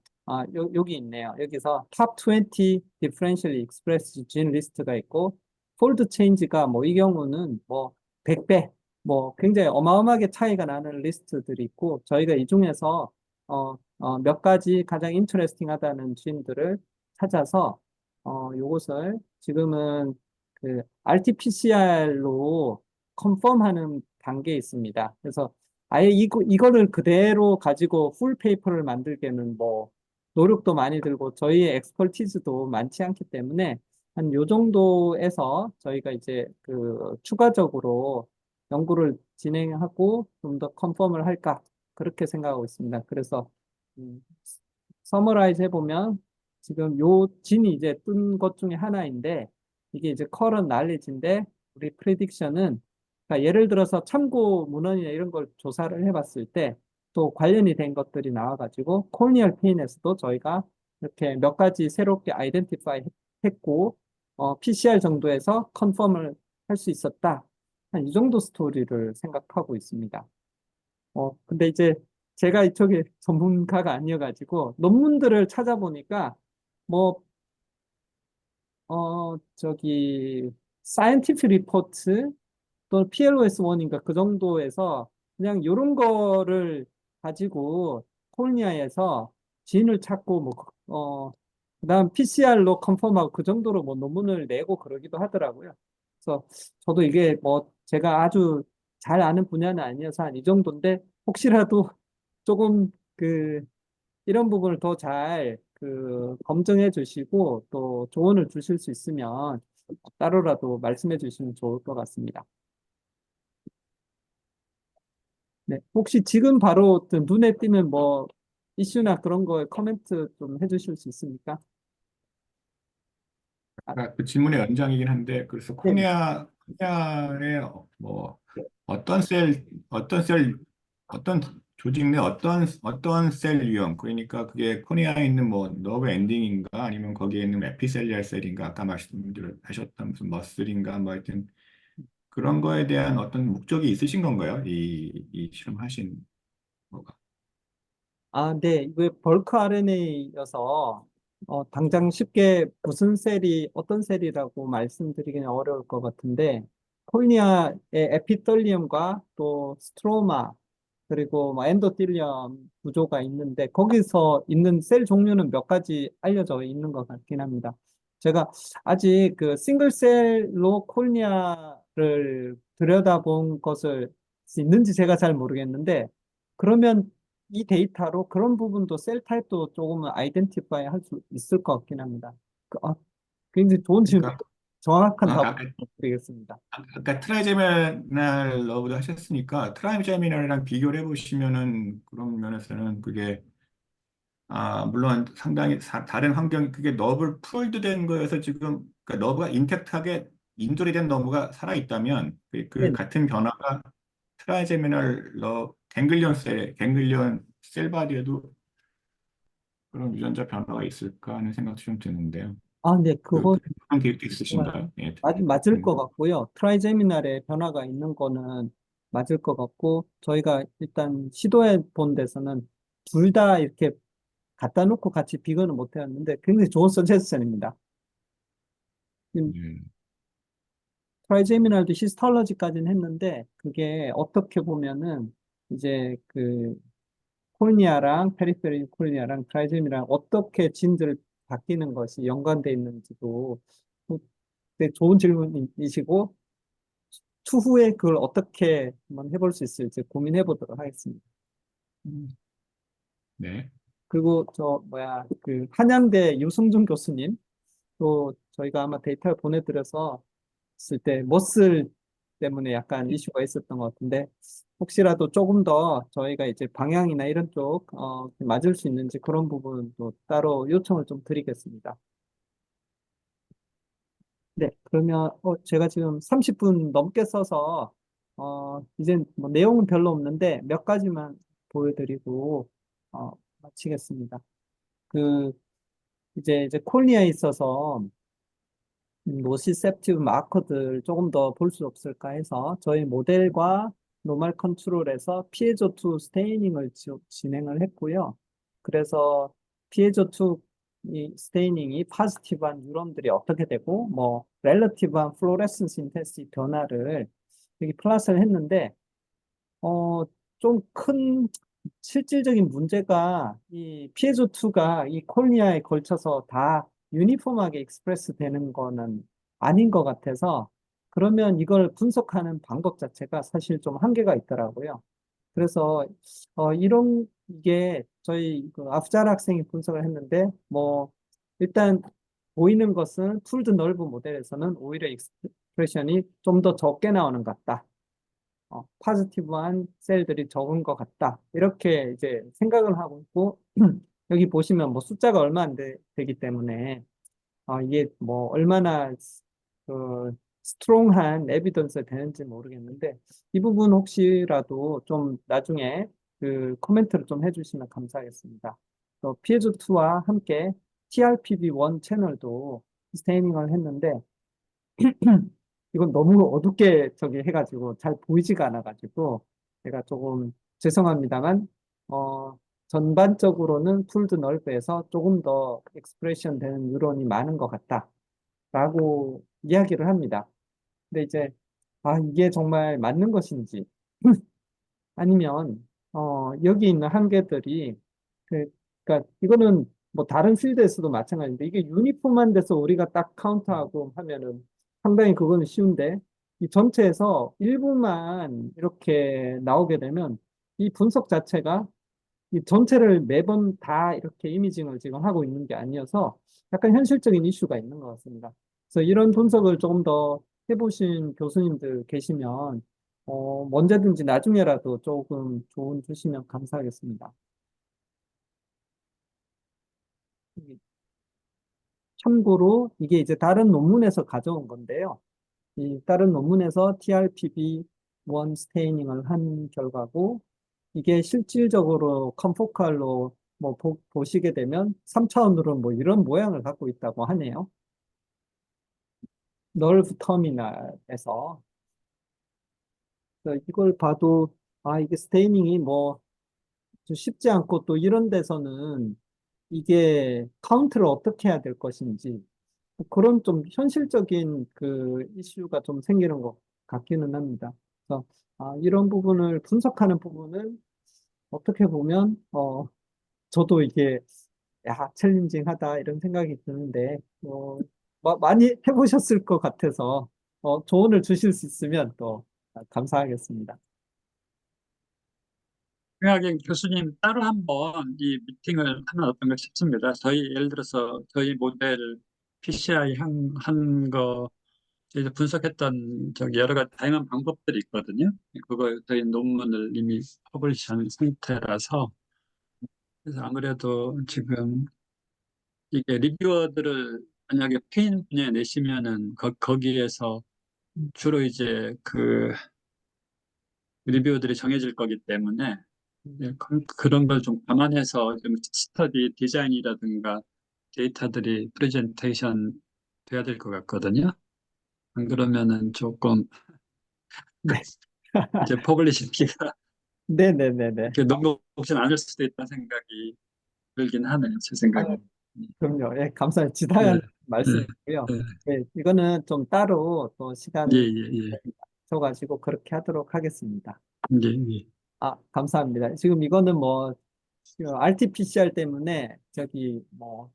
여기 있네요. 여기서 top 20 differentially expressed gene 리스트가 있고 폴드 체인지가 뭐 이 경우는 뭐 100배 뭐 굉장히 어마어마하게 차이가 나는 리스트들이 있고 저희가 이 중에서 몇 가지 가장 인터레스팅하다는 진들을 찾아서 요것을 지금은 그 RT-PCR로 컨펌하는 단계에 있습니다. 그래서 아예 이거를 그대로 가지고 풀 페이퍼를 만들기에는 뭐 노력도 많이 들고 저희의 엑스퍼티즈도 많지 않기 때문에 한 요 정도에서 저희가 이제 그 추가적으로 연구를 진행하고 좀 더 컨펌을 할까 그렇게 생각하고 있습니다. 그래서 서머라이즈 해보면 지금 요 진이 이제 뜬 것 중에 하나인데 이게 이제 커런 날리지인데 우리 프레딕션은 그러니까 예를 들어서 참고 문헌이나 이런 걸 조사를 해봤을 때 또 관련이 된 것들이 나와가지고 코니얼 페인에서도 저희가 이렇게 몇 가지 새롭게 아이덴티파이 했고 PCR 정도에서 컨펌을 할 수 있었다. 한 이 정도 스토리를 생각하고 있습니다. 근데 이제 제가 이쪽에 전문가가 아니어가지고 논문들을 찾아보니까 뭐 저기 사이언티픽 리포트 또 PLOS1인가 그 정도에서 그냥 이런 거를 가지고 콜니아에서 진을 찾고 그다음 PCR로 컨펌하고 그 정도로 뭐 논문을 내고 그러기도 하더라고요. 그래서 저도 이게 뭐 제가 아주 잘 아는 분야는 아니어서 한 이 정도인데 혹시라도 조금 이런 부분을 더 잘 검증해 주시고 또 조언을 주실 수 있으면 따로라도 말씀해 주시면 좋을 것 같습니다. 네, 혹시 지금 바로 눈에 띄는 뭐 이슈나 그런 거에 코멘트 좀 해주실 수 있습니까? 아까 그 질문의 연장이긴 한데, 그래서 네, 코니아의 뭐 어떤 조직 내 어떤 셀 유형, 그러니까 그게 코니아에 있는 뭐 너브 엔딩인가 아니면 거기에 있는 에피셀리알 셀인가 아까 말씀하셨던 무슨 머슬인가 뭐 하여튼 그런 거에 대한 어떤 목적이 있으신 건가요? 이 실험하신 거가. 네, 이게 벌크 RNA여서 당장 쉽게 무슨 셀이 어떤 셀이라고 말씀드리기는 어려울 것 같은데 콜니아의 에피털리움과 또 스트로마 그리고 뭐 엔도텔리엄 구조가 있는데 거기서 있는 셀 종류는 몇 가지 알려져 있는 것 같긴 합니다. 제가 아직 그 싱글셀로 콜니아를 들여다본 것을 있는지 제가 잘 모르겠는데 그러면 이 데이터로 그런 부분도 셀 타입도 조금은 아이덴티파이 할 수 있을 것 같긴 합니다. 굉장히 좋은 질문, 그러니까 정확한 아, 답 아, 드리겠습니다. 아까 트라이제미널 러브도 하셨으니까 트라이제미널이랑 비교를 해보시면은 그런 면에서는 그게 물론 상당히 다른 환경 그게 너블 풀드 된 거여서 지금 그러니까 너브가 인택트하게 인돌이 된 너브가 살아 있다면 그 네. 같은 변화가 트라이제미널 갱글리온 셀 바디에도 그런 유전자 변화가 있을까 하는 생각도 좀 드는데요. 네, 그거 그런 계획도 정말 있으신가요? 예. 맞을 것 같고요. 트라이제미날에 변화가 있는 거는 맞을 것 같고, 저희가 일단 시도해 본 데서는 둘 다 이렇게 갖다 놓고 같이 비교는 못 해왔는데 굉장히 좋은 서제스션입니다. 예. 트라이제미날도 히스톨로지까지는 했는데 그게 어떻게 보면은 이제 콜니아랑 페리페리 콜니아랑 트라이제미랑 어떻게 진들을 바뀌는 것이 연관돼 있는지도 되게 좋은 질문이시고 추후에 그걸 어떻게 한번 해볼 수 있을지 고민해 보도록 하겠습니다. 네. 그리고 한양대 유승준 교수님 또 저희가 아마 데이터를 보내드려서 했을 때 머슬 때문에 약간 이슈가 있었던 것 같은데 혹시라도 조금 더 저희가 이제 방향이나 이런 쪽 맞을 수 있는지 그런 부분도 따로 요청을 좀 드리겠습니다. 네, 그러면 제가 지금 30분 넘게 써서 이제 뭐 내용은 별로 없는데 몇 가지만 보여드리고 마치겠습니다. 그 이제 콜니아에 있어서 노시셉티브 마커들 조금 더 볼 수 없을까 해서 저희 모델과 노멀 컨트롤에서 피에조2 스테이닝을 진행을 했고요. 그래서 피에조2 이 스테이닝이 파지티브한 뉴런들이 어떻게 되고 뭐 렐러티브한 플로레센스 인텐시티 변화를 여기 플랫을 했는데 좀 큰 실질적인 문제가 이 피에조2가 이 콜니아에 걸쳐서 다 유니폼하게 익스프레스 되는 거는 아닌 것 같아서 그러면 이걸 분석하는 방법 자체가 사실 좀 한계가 있더라고요. 그래서 이게 저희 그 아프잘 학생이 분석을 했는데 뭐 일단 보이는 것은 풀드 널브 모델에서는 오히려 익스프레션이 좀 더 적게 나오는 것 같다. 파지티브한 셀들이 적은 것 같다. 이렇게 이제 생각을 하고 있고, 여기 보시면 뭐 숫자가 얼마 안 되기 때문에, 이게 뭐 얼마나 스트롱한 에비던스 되는지 모르겠는데, 이 부분 혹시라도 좀 나중에 그 코멘트를 좀 해주시면 감사하겠습니다. 또 피에조2와 함께 TRPV1 채널도 스테이닝을 했는데, 이건 너무 어둡게 저기 해가지고 잘 보이지가 않아가지고 제가 조금 죄송합니다만 전반적으로는 풀드 널브에서 조금 더 익스프레션 되는 뉴런이 많은 것 같다라고 이야기를 합니다. 근데 이제 이게 정말 맞는 것인지 아니면 여기 있는 한계들이 그러니까 이거는 뭐 다른 필드에서도 마찬가지인데 이게 유니폼한 데서 우리가 딱 카운트하고 하면은 상당히 그거는 쉬운데 이 전체에서 일부만 이렇게 나오게 되면 이 분석 자체가 이 전체를 매번 다 이렇게 이미징을 지금 하고 있는 게 아니어서 약간 현실적인 이슈가 있는 것 같습니다. 그래서 이런 분석을 조금 더 해보신 교수님들 계시면 언제든지 나중에라도 조금 조언 주시면 감사하겠습니다. 참고로 이게 이제 다른 논문에서 가져온 건데요. 이 다른 논문에서 TRPV1 스테이닝을 한 결과고 이게 실질적으로 컨포칼로 뭐 보시게 되면 3차원으로 뭐 이런 모양을 갖고 있다고 하네요. 널브 터미널에서 그래서 이걸 봐도 이게 스테이닝이 뭐 쉽지 않고 또 이런 데서는 이게 카운트를 어떻게 해야 될 것인지 그런 좀 현실적인 그 이슈가 좀 생기는 것 같기는 합니다. 그래서 이런 부분을 분석하는 부분은 어떻게 보면 저도 이게 챌린징하다 이런 생각이 드는데 많이 해보셨을 것 같아서 조언을 주실 수 있으면 또 감사하겠습니다. 생각에 교수님 따로 한번 이 미팅을 하면 어떤가 싶습니다. 저희 예를 들어서 저희 모델 PCI 한 거 저희 분석했던 저기 여러 가지 다양한 방법들이 있거든요. 그거 저희 논문을 이미 퍼블리시한 상태라서 그래서 아무래도 지금 이게 리뷰어들을 만약에 페인 분야에 내시면은 거기에서 주로 이제 그 리뷰어들이 정해질 거기 때문에 그런 걸 좀 감안해서 좀 스터디 디자인이라든가 데이터들이 프레젠테이션 돼야 될 것 같거든요. 안 그러면은 조금 네. 이제 퍼블리시기가 네네네네. 너무 없진 않을 수도 있다는 생각이 들긴 하네요. 제 생각에. 그럼요. 예, 감사합니다. 예, 지당한 예, 말씀이고요. 예, 네, 이거는 좀 따로 또 예, 시간을 예, 줘가지고 그렇게 하도록 하겠습니다. 예, 예. 감사합니다. 지금 이거는 뭐 RT-PCR 때문에 저기 뭐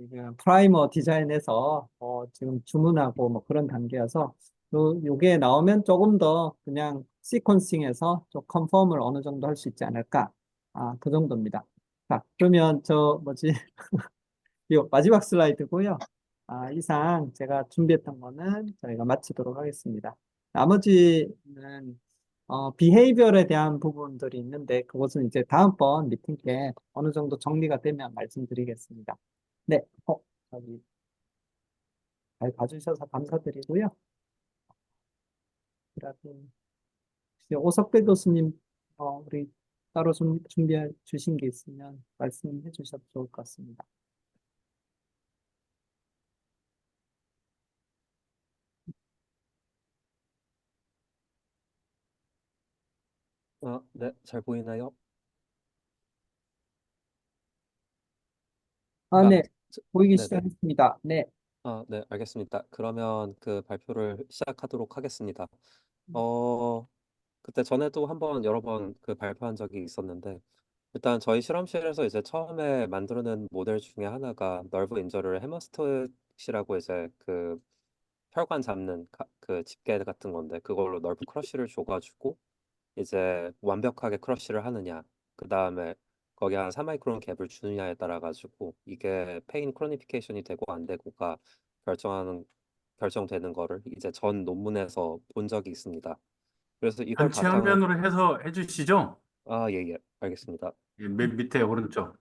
이게 프라이머 디자인해서 지금 주문하고 뭐 그런 단계여서 요게 나오면 조금 더 그냥 시퀀싱해서 좀 컨펌을 어느 정도 할 수 있지 않을까. 그 정도입니다. 자, 그러면 저 뭐지? 이 마지막 슬라이드고요. 이상 제가 준비했던 거는 저희가 마치도록 하겠습니다. 나머지는 비헤이비얼에 대한 부분들이 있는데 그것은 이제 다음번 미팅 때 어느 정도 정리가 되면 말씀드리겠습니다. 네, 저기 잘 봐주셔서 감사드리고요. 그리고 혹시 오석배 교수님, 우리 따로 좀 준비해 주신 게 있으면 말씀해 주셔도 좋을 것 같습니다. 네, 잘 보이나요? 아, 아, 네. 보이기 네네. 시작했습니다. 네. 네, 알겠습니다. 그러면 그 발표를 시작하도록 하겠습니다. 어, 그때 전에도 한번 여러 번 그 발표한 적이 있었는데, 일단 저희 실험실에서 이제 처음에 만들어낸 모델 중에 하나가 널브 인저를 헤머스탯이라고 이제 그 혈관 잡는 그 집게 같은 건데, 그걸로 널브 크러쉬를 줘가지고 이제 완벽하게 크러쉬를 하느냐, 그 다음에 거기 한 3마이크론 갭을 주느냐에 따라 가지고 이게 페인 크로니피케이션이 되고 안 되고가 결정되는 거를 이제 전 논문에서 본 적이 있습니다. 그래서 이걸 전체 바탕으로. 화면으로 해서 해주시죠. 예, 알겠습니다. 예, 맨 밑에 오른쪽.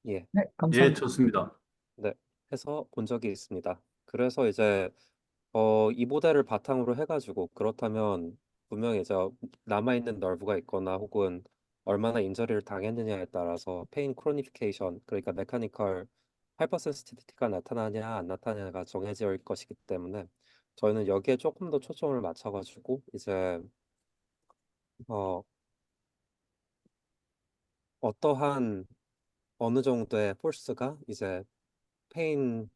예, 네, 예, 감사합니다. 좋습니다. 네, 해서 본 적이 있습니다. 그래서 이제 이 모델을 바탕으로 해가지고 그렇다면 분명히 이제 남아있는 널브가 있거나 혹은 얼마나 인저리를 당했느냐에 따라서 페인 크로니피케이션, 그러니까 메카니컬 하이퍼센시티비티가 나타나냐 안 나타나냐가 정해질 것이기 때문에 저희는 여기에 조금 더 초점을 맞춰가지고 이제 어, 어떠한 어느 정도의 포스가 이제 페인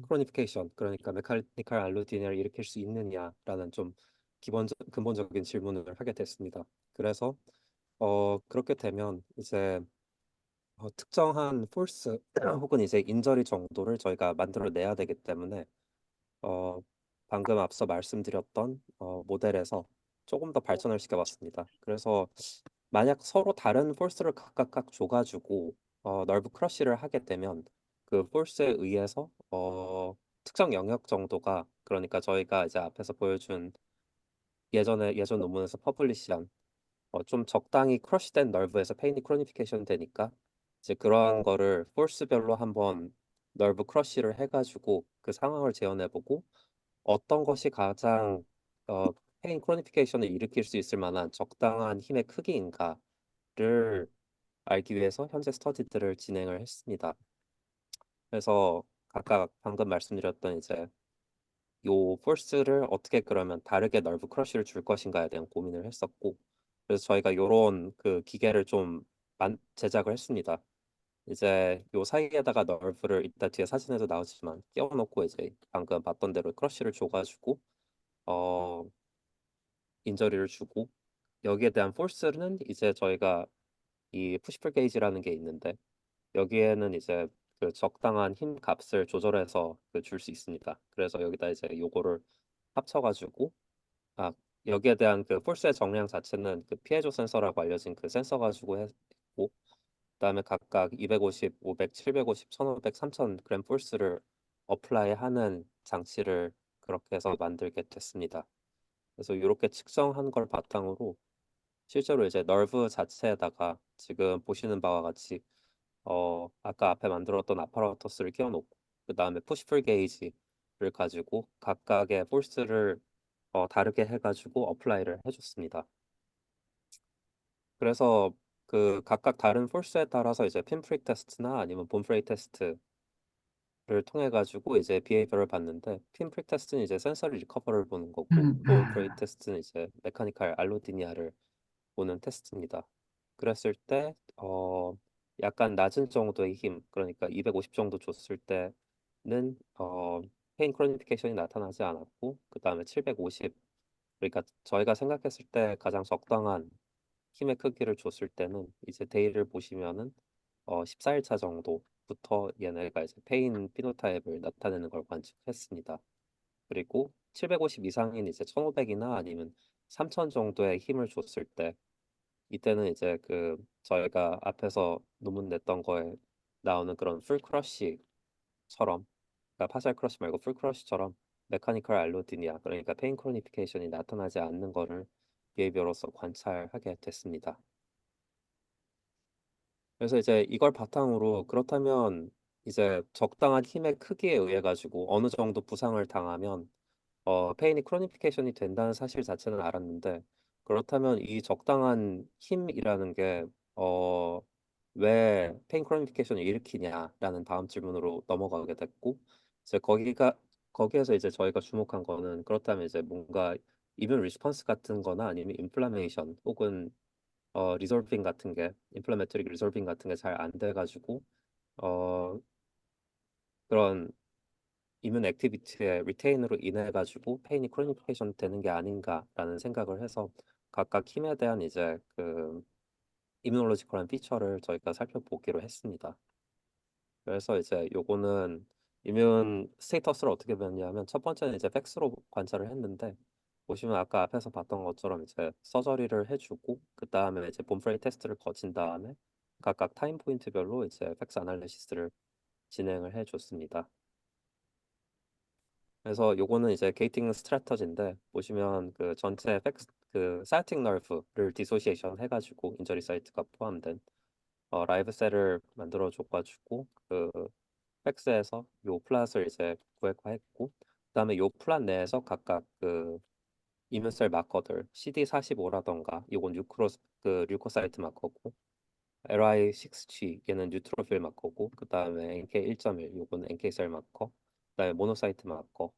크로니피케이션, 그러니까 메카니컬 알로디니아를 일으킬 수 있느냐라는 좀 근본적인 질문을 하게 됐습니다. 그래서 그렇게 되면 이제 특정한 폴스 혹은 이제 인저리 정도를 저희가 만들어내야 되기 때문에 어, 방금 앞서 말씀드렸던 모델에서 조금 더 발전을 시켜봤습니다. 그래서 만약 서로 다른 폴스를 각각 줘가지고 널브 크러쉬를 하게 되면 그 폴스에 의해서 특정 영역 정도가, 그러니까 저희가 이제 앞에서 보여준 예전 논문에서 퍼블리시한 좀 적당히 크러쉬된 널브에서 페인이 크로니피케이션 되니까 이제 그러한 거를 폴스별로 한번 널브 크러쉬를 해가지고 그 상황을 재현해보고 어떤 것이 가장 어, 페인 크로니피케이션을 일으킬 수 있을 만한 적당한 힘의 크기인가를 알기 위해서 현재 스터디들을 진행을 했습니다. 그래서 각각 방금 말씀드렸던 이제 요 폴스를 어떻게 그러면 다르게 널브 크러쉬를 줄 것인가에 대한 고민을 했었고, 그래서 저희가 요런 그 기계를 좀 제작을 했습니다. 이제 요 사이에다가 널브를 이따 뒤에 사진에도 나오지만 끼워놓고 이제 방금 봤던 대로 크러쉬를 줘가지고 어 인저리를 주고, 여기에 대한 폴스는 이제 저희가 이 푸시풀 게이지라는 게 있는데 여기에는 이제 그 적당한 힘 값을 조절해서 그 줄 수 있습니다. 그래서 여기다 이제 요거를 합쳐가지고 아 여기에 대한 그 폴스의 정량 자체는 그 피에조 센서라고 알려진 그 센서 가지고 했고, 그다음에 각각 250, 500, 750, 1500, 3000g 폴스를 어플라이하는 장치를 그렇게 해서 만들게 됐습니다. 그래서 이렇게 측정한 걸 바탕으로 실제로 이제 널브 자체에다가 지금 보시는 바와 같이 아까 앞에 만들었던 아파라터스를 끼워놓고 그 다음에 푸시풀 게이지를 가지고 각각의 폴스를 다르게 해가지고 어플라이를 해줬습니다. 그래서 그 각각 다른 폴스에 따라서 이제 핀프릭 테스트나 아니면 본프레이 테스트를 통해 가지고 이제 비헤이비어를 봤는데, 핀프릭 테스트는 이제 센서리 리커버를 보는 거고 본프레이 테스트는 이제 메카니컬 알로디니아를 보는 테스트입니다. 그랬을 때 약간 낮은 정도의 힘, 그러니까 250 정도 줬을 때는 페인 크로니피케이션이 나타나지 않았고, 그 다음에 750, 그러니까 저희가 생각했을 때 가장 적당한 힘의 크기를 줬을 때는 이제 데이를 보시면은 14일차 정도부터 얘네가 이제 페인 피노타입을 나타내는 걸 관측했습니다. 그리고 750 이상인 이제 1500이나 아니면 3000 정도의 힘을 줬을 때 이때는 이제 그 저희가 앞에서 논문 냈던 거에 나오는 그런 풀 크러쉬처럼, 그러니까 파셜 크러쉬 말고 풀 크러쉬처럼 메카니컬 알로디니아, 그러니까 페인 크로니피케이션이 나타나지 않는 거를 비헤이비어로서 관찰하게 됐습니다. 그래서 이제 이걸 바탕으로 그렇다면 이제 적당한 힘의 크기에 의해 가지고 어느 정도 부상을 당하면 페인이 크로니피케이션이 된다는 사실 자체는 알았는데, 그렇다면 이 적당한 힘이라는 게 왜 페인 크로니피케이션을 일으키냐라는 다음 질문으로 넘어가게 됐고, 이제 거기에서 이제 저희가 주목한 거는 그렇다면 이제 뭔가 이뮨 리스폰스 같은 거나 아니면 인플라메이션 혹은 리졸빙 같은 게 인플라메토리 리졸빙 같은 게 잘 안 돼가지고 그런 이뮨 액티비티의 리테인으로 인해 가지고 페인이 크로니피케이션 되는 게 아닌가라는 생각을 해서 각각 힘에 대한 이제 그 이뮤놀로지컬한 피처를 저희가 살펴보기로 했습니다. 그래서 이제 요거는 이뮨 스테이터스를 어떻게 봤냐면 첫 번째는 이제 팩스로 관찰을 했는데 보시면 아까 앞에서 봤던 것처럼 이제 서저리를 해주고 그 다음에 이제 봄프레이 테스트를 거친 다음에 각각 타임 포인트별로 이제 팩스 아날리시스를 진행을 해줬습니다. 그래서 요거는 이제 게이팅 스트래터지인데 보시면 그 전체 팩스 그 사이팅 널브를 디소시에이션 해가지고 인저리 사이트가 포함된 라이브 셀을 만들어 줘가지고 그 팩스에서 요 플랫을 이제 구획화했고 그다음에 요 플랫 내에서 각각 그 이뮨셀 마커들 CD45라던가 요건 뉴크로스 그 류코사이트 마커고 LI6G 얘는 뉴트로필 마커고 그다음에 NK1.1 요거는 NK셀 마커 그다음에 모노사이트 마커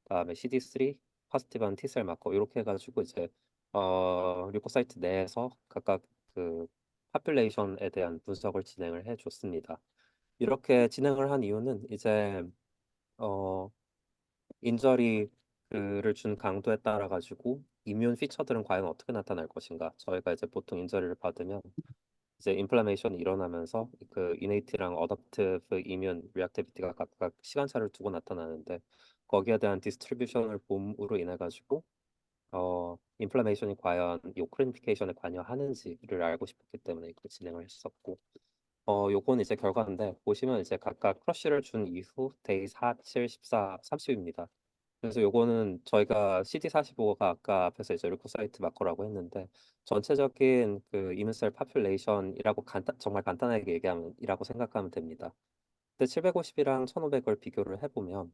그다음에 CD3 포지티브한 T셀 마커 이렇게 해가지고 이제 류코사이트 내에서 각각 그 파퓰레이션에 대한 분석을 진행을 해줬습니다. 이렇게 진행을 한 이유는 이제 어 인저리를 준 강도에 따라 가지고 이뮨 피처들은 과연 어떻게 나타날 것인가? 저희가 이제 보통 인저리를 받으면 이제 인플라메이션이 일어나면서 그 이네이트랑 어댑티브 이뮨 리액티비티가 각각 시간차를 두고 나타나는데 거기에 대한 디스트리뷰션을 봄으로 인해 가지고 인플라메이션이 과연 이 크로니피케이션에 관여하는지를 알고 싶었기 때문에 이걸 진행을 했었고 요건 이제 결과인데 보시면 이제 각각 크러쉬를 준 이후 데이 4, 7, 14, 30입니다. 그래서 요거는 저희가 CD45가 아까 앞에서 이제 류코사이트 마커라고 했는데 전체적인 그 이뮨셀 파퓰레이션이라고 정말 간단하게 얘기하면 이라고 생각하면 됩니다. 근데 750이랑 1500을 비교를 해보면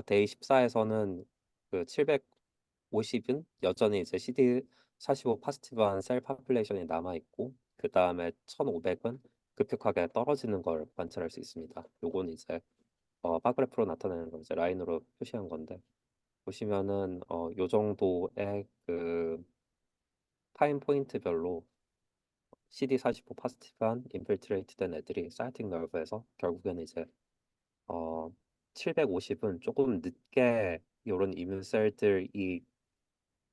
데이 14에서는 그 750은 여전히 이제 CD45 포지티브한 셀 파퓰레이션이 남아 있고 그 다음에 1500은 급격하게 떨어지는 걸 관찰할 수 있습니다. 요건 이제 바그래프로 나타내는 걸 이제 라인으로 표시한 건데 보시면은 요 정도의 그 타임 포인트별로 CD45 포지티브한 인필트레이트 된 애들이 사이팅 너브에서 결국에는 이제 어 750은 조금 늦게 이런 이뮨셀들이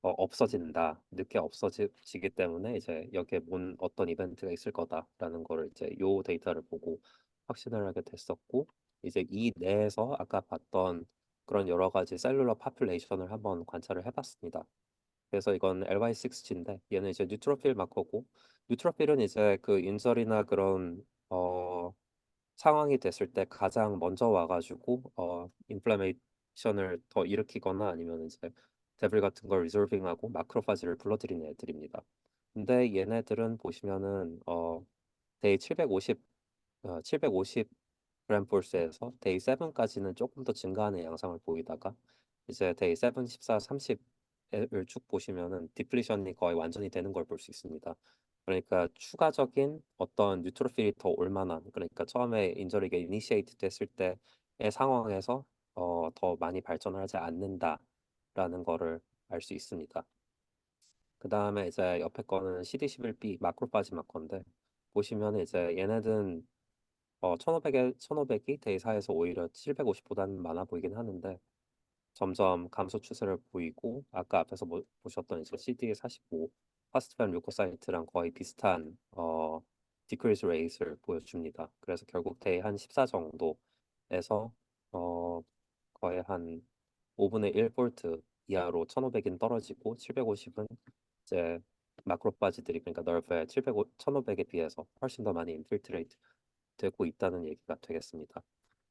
없어진다. 늦게 없어지기 때문에 이제 여기에 뭔 어떤 이벤트가 있을 거다라는 거를 이제 요 데이터를 보고 확신을 하게 됐었고 이제 이 내에서 아까 봤던 그런 여러 가지 셀룰러 파퓰레이션을 한번 관찰을 해봤습니다. 그래서 이건 LY6G인데 얘는 이제 뉴트로필 마커고 뉴트로필은 이제 그 인절이나 그런 상황이 됐을 때 가장 먼저 와가지고 인플라메이션을 더 일으키거나 아니면 이제 데블 같은 걸 리졸빙하고 마크로파지를 불러들이는 애들입니다. 근데 얘네들은 보시면은 데이 750 750 그램 폴스에서 데이 7까지는 조금 더 증가하는 양상을 보이다가 이제 데이 7, 14, 30을 쭉 보시면은 디플리션이 거의 완전히 되는 걸 볼 수 있습니다. 그러니까 추가적인 어떤 뉴트로필이 더 올 만한 그러니까 처음에 인저리가 이니시에이트 됐을 때의 상황에서 더 많이 발전을 하지 않는다라는 거를 알 수 있습니다. 그 다음에 이제 옆에 거는 CD11B 마크로파지 마커인데 보시면 이제 얘네들은 1500이 데이 4에서 오히려 750보다는 많아 보이긴 하는데 점점 감소 추세를 보이고 아까 앞에서 보셨던 이제 CD45 파스트반 류코사이트랑 거의 비슷한 디크리스 레이트를 보여줍니다. 그래서 결국 데이 한 14 정도에서 거의 한 5분의 1 볼트 이하로 1500은 떨어지고 750은 이제 마크로파지들이 그러니까 널브의 1500에 비해서 훨씬 더 많이 인필트레이트 되고 있다는 얘기가 되겠습니다.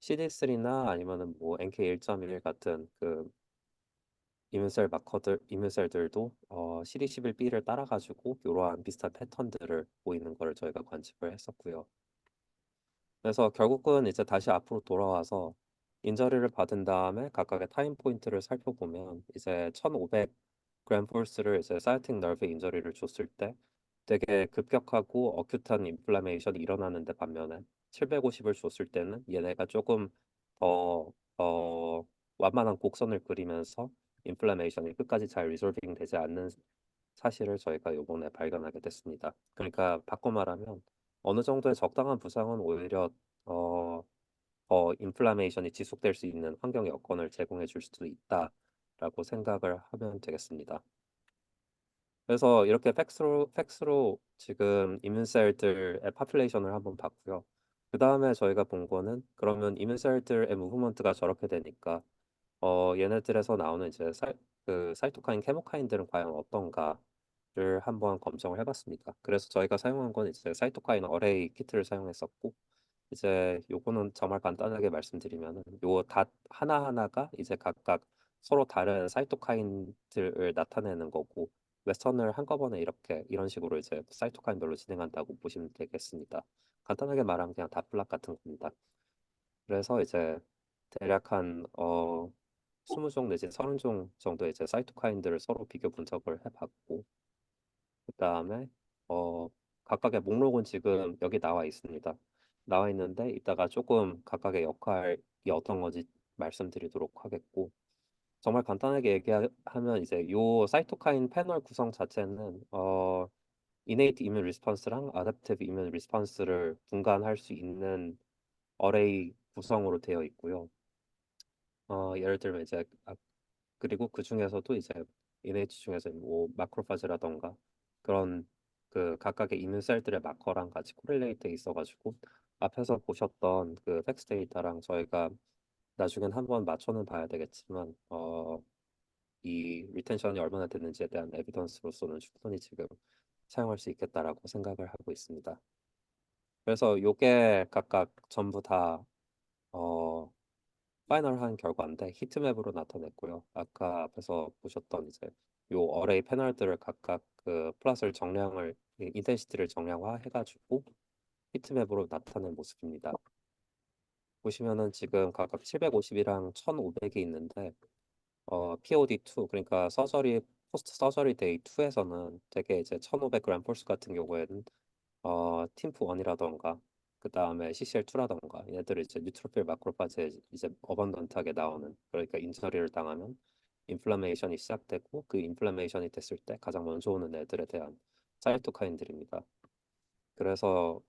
CD3나 아니면은 뭐 NK1.1 같은 그 이뮨셀들도 CD11B를 따라가지고 이러한 비슷한 패턴들을 보이는 거를 저희가 관측을 했었고요. 그래서 결국은 이제 다시 앞으로 돌아와서 인저리를 받은 다음에 각각의 타임 포인트를 살펴보면 이제 1500 그램 폴스를 이제 사이팅 널브 인저리를 줬을 때 되게 급격하고 어큐트한 인플라메이션이 일어나는데 반면에 750을 줬을 때는 얘네가 조금 더 완만한 곡선을 그리면서 인플라메이션이 끝까지 잘 리솔빙 되지 않는 사실을 저희가 요번에 발견하게 됐습니다. 그러니까 바꿔 말하면 어느 정도의 적당한 부상은 오히려 어, 더 인플라메이션이 지속될 수 있는 환경 여건을 제공해 줄 수도 있다라고 생각을 하면 되겠습니다. 그래서 이렇게 팩스로 지금 이뮨셀들의 파퓰레이션을 한번 봤고요. 그 다음에 저희가 본 거는 그러면 이뮨셀들의 무브먼트가 저렇게 되니까 얘네들에서 나오는 이제 그 사이토카인, 케모카인들은 과연 어떤가를 한번 검증을 해봤습니다. 그래서 저희가 사용한 건 이제 사이토카인 어레이 키트를 사용했었고 이제 요거는 정말 간단하게 말씀드리면은 요 닷 하나하나가 이제 각각 서로 다른 사이토카인들을 나타내는 거고 웨스턴을 한꺼번에 이렇게 이런 식으로 이제 사이토카인별로 진행한다고 보시면 되겠습니다. 간단하게 말하면 그냥 닷플락 같은 겁니다. 그래서 이제 대략 한 20종 내지 30종 정도의 이제 사이토카인들을 서로 비교 분석을 해봤고 그다음에 어, 각각의 목록은 지금 여기 나와 있습니다. 나와 있는데 이따가 조금 각각의 역할이 어떤 건지 말씀드리도록 하겠고 정말 간단하게 얘기하면 이제 요 사이토카인 패널 구성 자체는 innate immune response랑 adaptive immune response를 분간할 수 있는 어레이 구성으로 되어 있고요. 예를 들면 이제 그리고 그 중에서도 이제 innate 중에서 뭐 마크로파지라던가 그런 그 각각의 이뮨 셀들의 마커랑 같이 코릴레이트 있어가지고 앞에서 보셨던 그 팩스 데이터랑 저희가 나중엔 한번 맞춰는 봐야 되겠지만 이 리텐션이 얼마나 됐는지에 대한 에비던스로서는 충분히 지금 사용할 수 있겠다라고 생각을 하고 있습니다. 그래서 요게 각각 전부 다 파이널한 결과인데 히트맵으로 나타냈고요. 아까 앞에서 보셨던 이제 요 어레이 패널들을 각각 그 플롯을 정량을 인텐시티를 정량화해가지고 히트맵으로 나타낸 모습입니다. 보시면은 지금 각각 750이랑 1500이 있는데 POD2 그러니까 서저리 포스트 서저리 데이 2에서는 되게 이제 1500g 폴스 같은 경우에는 팀프 1이라던가 그 다음에 CCL2라던가 얘들을 이제 뉴트로필 마크로파즈에 이제 어번던트하게 나오는 그러니까 인저리를 당하면 인플라메이션이 시작되고 그 인플라메이션이 됐을 때 가장 먼저 오는 애들에 대한 사이토카인들입니다. 그래서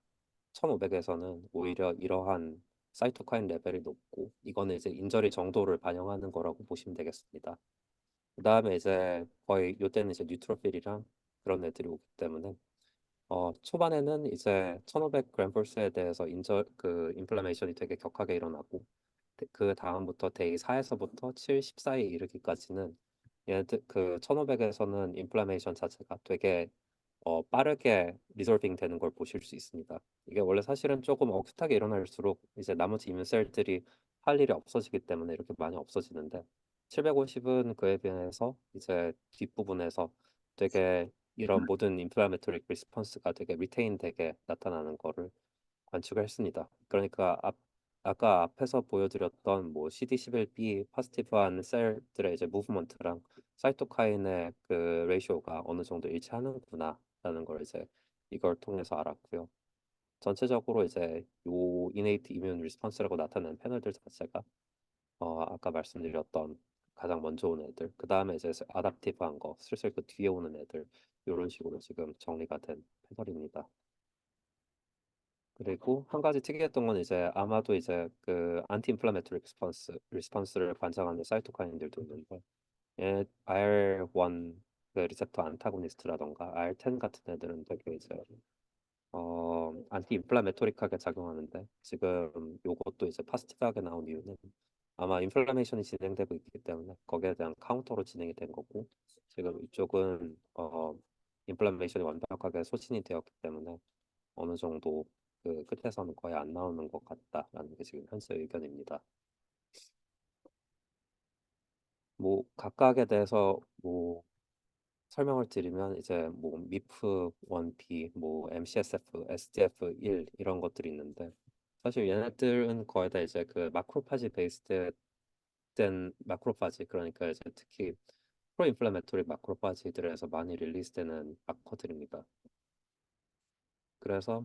1500에서는 오히려 이러한 사이토카인 레벨이 높고 이거는 이제 인저리 정도를 반영하는 거라고 보시면 되겠습니다. 그 다음에 이제 거의 요때는 이제 뉴트로필이랑 그런 애들이 오기 때문에 초반에는 이제 1500g에 대해서 그 인플라메이션이 되게 격하게 일어나고 그 다음부터 데이 4에서부터 7, 10 사이에 이르기까지는 얘들 그 1500에서는 인플라메이션 자체가 되게 빠르게 리졸빙 되는 걸 보실 수 있습니다. 이게 원래 사실은 조금 어긋하게 일어날수록 이제 나머지 이뮨셀들이 할 일이 없어지기 때문에 이렇게 많이 없어지는데 750은 그에 비해서 이제 뒷부분에서 되게 이런 모든 인플라메토릭 리스폰스가 되게 리테인 되게 나타나는 거를 관측을 했습니다. 그러니까 아까 앞에서 보여드렸던 뭐 CD11B 포지티브한 셀들의 이제 무브먼트랑 사이토카인의 그 레이쇼가 어느 정도 일치하는구나라는 걸 이제 이걸 통해서 알았고요. 전체적으로 이제 요 innate immune response라고 나타나는 패널들 자체가 아까 말씀드렸던 가장 먼저 오는 애들, 그 다음에 이제 아답티브한 거, 슬슬 그 뒤에 오는 애들 이런 식으로 지금 정리가 된 패널입니다. 그리고 한 가지 특이했던 건 이제 아마도 이제 그 안티 인플라메토리 리스폰스를 관장하는 사이토카인들도 있는데 IR1 그 리셉터 안타고니스트라던가 IR10 같은 애들은 되게 이제 안티 인플라메토릭하게 작용하는데 지금 요것도 이제 파스티브하게 나온 이유는 아마 인플라메이션이 진행되고 있기 때문에 거기에 대한 카운터로 진행이 된 거고 지금 이쪽은 인플라메이션이 완벽하게 소진이 되었기 때문에 어느 정도 그 끝에서는 거의 안 나오는 것 같다라는 게 지금 현재 의견입니다. 뭐 각각에 대해서 뭐 설명을 드리면 이제 뭐 미프 1P, 뭐 MCSF, SDF1 이런 것들이 있는데 사실 얘네들은 거의 다 이제 그 마크로파지 베이스드 된 마크로파지 그러니까 이제 특히 프로인플라메토리 마크로파지들에서 많이 릴리즈되는 마커들입니다. 그래서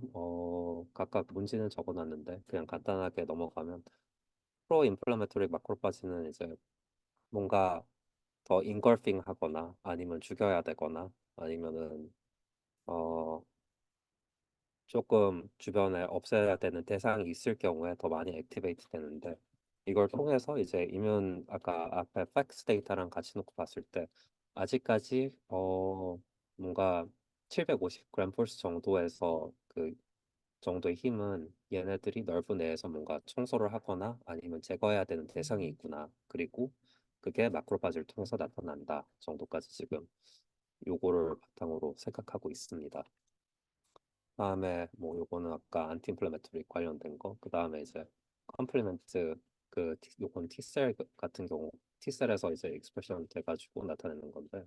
각각 문제는 적어놨는데 그냥 간단하게 넘어가면 프로인플라메토리 마크로파지는 이제 뭔가 더 인걸핑 하거나 아니면 죽여야 되거나 아니면은 어 조금 주변에 없애야 되는 대상이 있을 경우에 더 많이 액티베이트 되는데 이걸 통해서 이제 이면 아까 앞에 팩스 데이터랑 같이 놓고 봤을 때 아직까지 뭔가 750g 폴스 정도에서 그 정도의 힘은 얘네들이 넓은 내에서 뭔가 청소를 하거나 아니면 제거해야 되는 대상이 있구나. 그리고 그게 마크로파지를 통해서 나타난다 정도까지 지금 요거를 바탕으로 생각하고 있습니다. 다음에 뭐 요거는 아까 안티 인플레메토리 관련된 거. 그 다음에 이제 컴플리멘트 요건 T셀 같은 경우 T셀에서 이제 익스프레션 돼가지고 나타내는 건데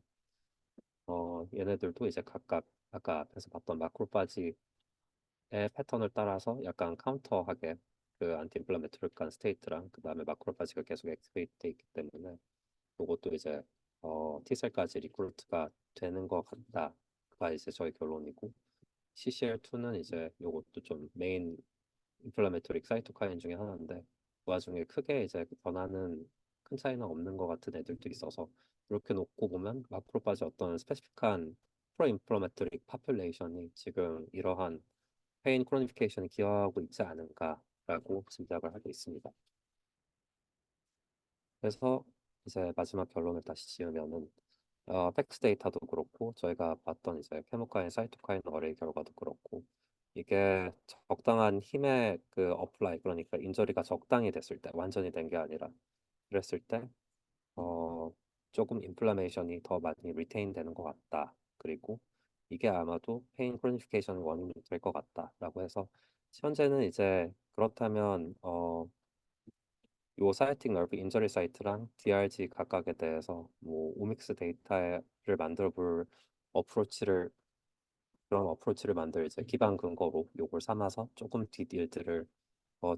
얘네들도 이제 각각 아까 앞에서 봤던 마크로파지의 패턴을 따라서 약간 카운터하게 그 안티 인플레메토리 간 스테이트랑 그 다음에 마크로파지가 계속 액티베이트 돼 있기 때문에 요것도 이제 T셀까지 리크루트가 되는 것 같다가 이제 저희 결론이고 CCL2는 이제 요것도 좀 메인 인플라메토릭 사이토카인 중에 하나인데 그 와중에 크게 이제 변화는 큰 차이는 없는 것 같은 애들도 있어서 이렇게 놓고 보면 마크로파지 어떤 스페시픽한 프로 인플라메토릭 파퓰레이션이 지금 이러한 페인 크로니피케이션에 기여하고 있지 않은가라고 짐작을 하고 있습니다. 그래서 이제 마지막 결론을 다시 지으면은 팩스 데이터도 그렇고 저희가 봤던 이제 케모카인, 사이토카인 어레이 결과도 그렇고 이게 적당한 힘의 그 어플라이 그러니까 인저리가 적당히 됐을 때 완전히 된 게 아니라 그랬을 때 조금 인플라메이션이 더 많이 리테인 되는 것 같다. 그리고 이게 아마도 페인 크로니피케이션 원인이 될 것 같다라고 해서 현재는 이제 그렇다면 요 사이팅 넓브 인저리 사이트랑 DRG 각각에 대해서 뭐 오믹스 데이터를 만들어 볼 어프로치를 그런 어프로치를 만들 이제 기반 근거로 요걸 삼아서 조금 디딜들을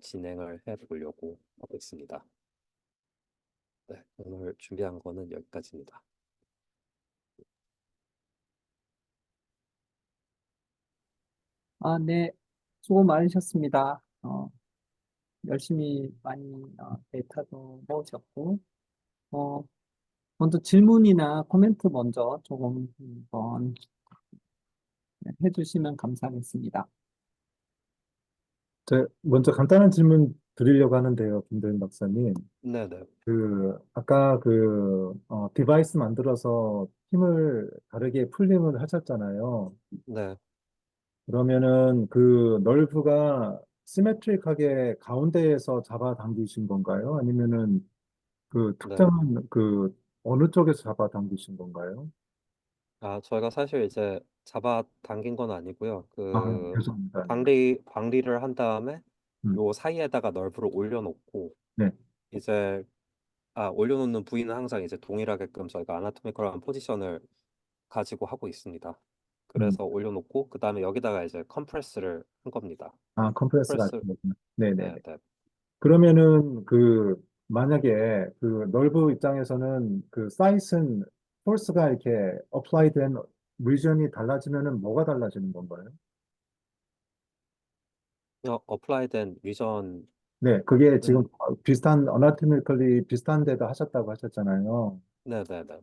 진행을 해 보려고 하고 있습니다. 네, 오늘 준비한 거는 여기까지입니다. 아, 네. 수고 많으셨습니다. 열심히 많이 데이터도 모으셨고, 어, 먼저 질문이나 코멘트 먼저 조금 한번 해주시면 감사하겠습니다. 먼저 간단한 질문 드리려고 하는데요, 김도현 박사님. 네네. 아까 디바이스 만들어서 힘을 다르게 풀림을 하셨잖아요. 네. 그러면은 그 널브가 시메트릭하게 가운데에서 잡아당기신 건가요? 아니면은 그 네. 특정한 어느 쪽에서 잡아당기신 건가요? 저희가 사실 이제 잡아 당긴 건 아니고요. 아, 그 죄송합니다. 방리를 한 다음에 음, 요 사이에다가 널브를 올려놓고 네. 이제 올려놓는 부위는 항상 이제 동일하게끔 저희가 아나토미컬한 포지션을 가지고 하고 있습니다. 음. 그래서 올려놓고 그 다음에 여기다가 이제 컴프레스를 한 겁니다. 아, 컴프레스 같은 컴프레스, 거구나. 네네네. 네, 네. 그러면은 만약에 널브 입장에서는 사이슨 폴스가 이렇게 어플라이 된 리전이 달라지면은 뭐가 달라지는 건가요? 어플라이된 위전, 네, 그게 지금 은 비슷한 어나토미컬리 비슷한 데도 하셨다고 하셨잖아요. 네, 네, 네.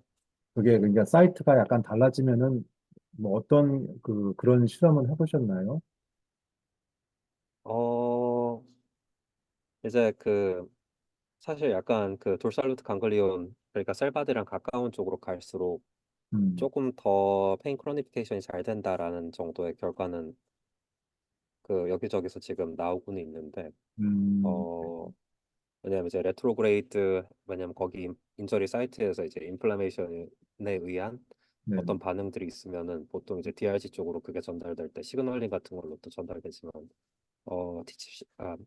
그게 그러니까 사이트가 약간 달라지면은 뭐 어떤 그런 실험을 해보셨나요? 어, 이제 사실 약간 돌살루트 강글리온 그러니까 셀바디랑 가까운 쪽으로 갈수록 음, 조금 더 페인 크로니피케이션이 잘 된다라는 정도의 결과는 여기저기서 지금 나오고는 있는데 음, 어 왜냐면 이제 레트로그레이드 왜냐면 거기 인저리 사이트에서 이제 인플라메이션에 의한 네, 어떤 반응들이 있으면은 보통 이제 DRG 쪽으로 그게 전달될 때 시그널링 같은 걸로 또 전달되지만 T70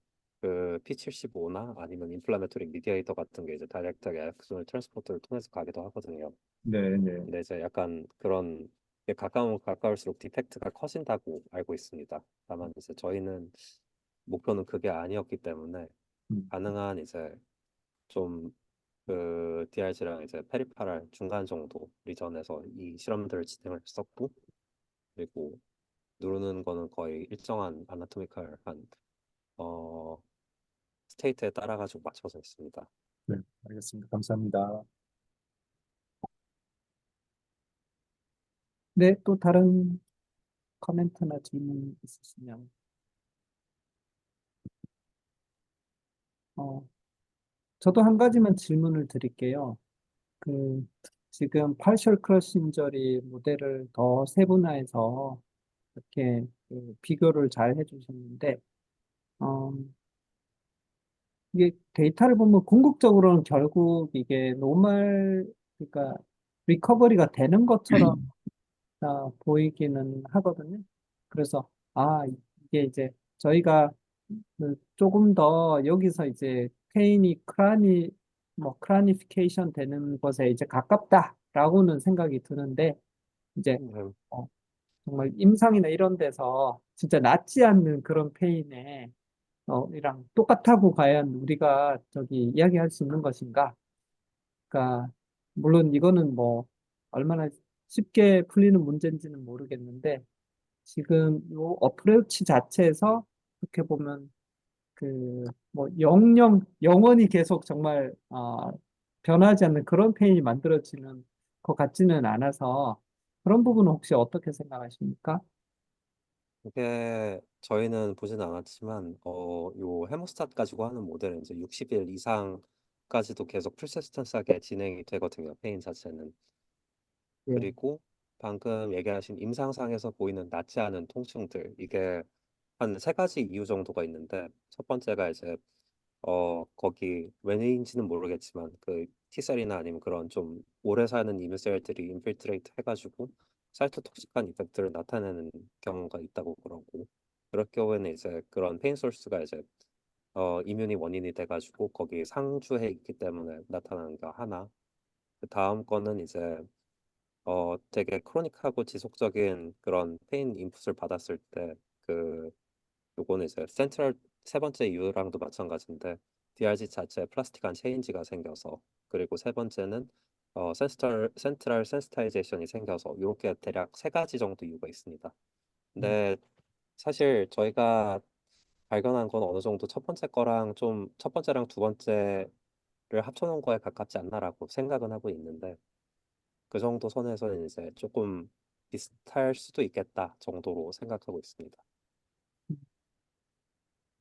P75나 아니면 인플라메토릭 미디에이터 같은 게 이제 다이렉트하게 액션을 트랜스포터를 통해서 가기도 하거든요. 네, 네. 근데 이제 약간 그런 게 가까우면 가까울수록 디펙트가 커진다고 알고 있습니다. 다만 이제 저희는 목표는 그게 아니었기 때문에 음, 가능한 이제 좀 DRG랑 이제 페리파랄 중간 정도 리전에서 이 실험들을 진행을 했었고 그리고 누르는 거는 거의 일정한 아나토미컬한 어 스테이트에 따라 가지고 맞춰서 있습니다. 네, 알겠습니다. 감사합니다. 네, 또 다른 코멘트나 질문 있으시면, 어, 저도 한 가지만 질문을 드릴게요. 그, 지금 partial cross injury 모델을 더 세분화해서 이렇게 비교를 잘 해주셨는데, 어, 이게 데이터를 보면 궁극적으로는 결국 이게 노멀, 그러니까 리커버리가 되는 것처럼 보이기는 하거든요. 그래서, 이게 이제 저희가 그 조금 더 여기서 이제 페인이 크라니피케이션 되는 것에 이제 가깝다라고는 생각이 드는데, 이제 네. 어, 정말 임상이나 이런 데서 진짜 낫지 않는 그런 페인에 이랑 똑같다고 과연 우리가 저기 이야기할 수 있는 것인가? 그러니까 물론 이거는 뭐 얼마나 쉽게 풀리는 문제인지는 모르겠는데 지금 요 어프로치 자체에서 어떻게 보면 그 뭐 영원히 계속 정말 변하지 않는 그런 페인이 만들어지는 것 같지는 않아서 그런 부분은 혹시 어떻게 생각하십니까? 이게 저희는 보지는 않았지만 요 헤모스tat 가지고 하는 모델은 이제 60일 이상까지도 계속 persistent하게 진행이 되거든요. 페인 자체는. 예. 그리고 방금 얘기하신 임상상에서 보이는 낫지 않은 통증들 이게 한 세 가지 이유 정도가 있는데 첫 번째가 이제 거기 왜인지는 모르겠지만 그 T셀이나 아니면 그런 좀 오래 사는 이뮤셀들이 인필트레이트 해가지고 사이토톡식한 이펙트를 나타내는 경우가 있다고 그러고 그럴 경우에는 이제 그런 페인 소스가 이제 이뮨이 원인이 돼가지고 거기 상주해 있기 때문에 나타나는 게 하나. 그 다음 거는 이제 되게 크로닉하고 지속적인 그런 페인 인풋을 받았을 때 그 요거는 이제 센트럴 세 번째 이유랑도 마찬가지인데 DRG 자체에 플라스틱한 체인지가 생겨서 그리고 세 번째는 센트럴 센스타이제이션이 생겨서 이렇게 대략 세 가지 정도 이유가 있습니다. 근데 사실 저희가 발견한 건 어느 정도 첫 번째 거랑 좀 첫 번째랑 두 번째를 합쳐놓은 거에 가깝지 않나라고 생각은 하고 있는데 그 정도 선에서는 이제 조금 비슷할 수도 있겠다 정도로 생각하고 있습니다.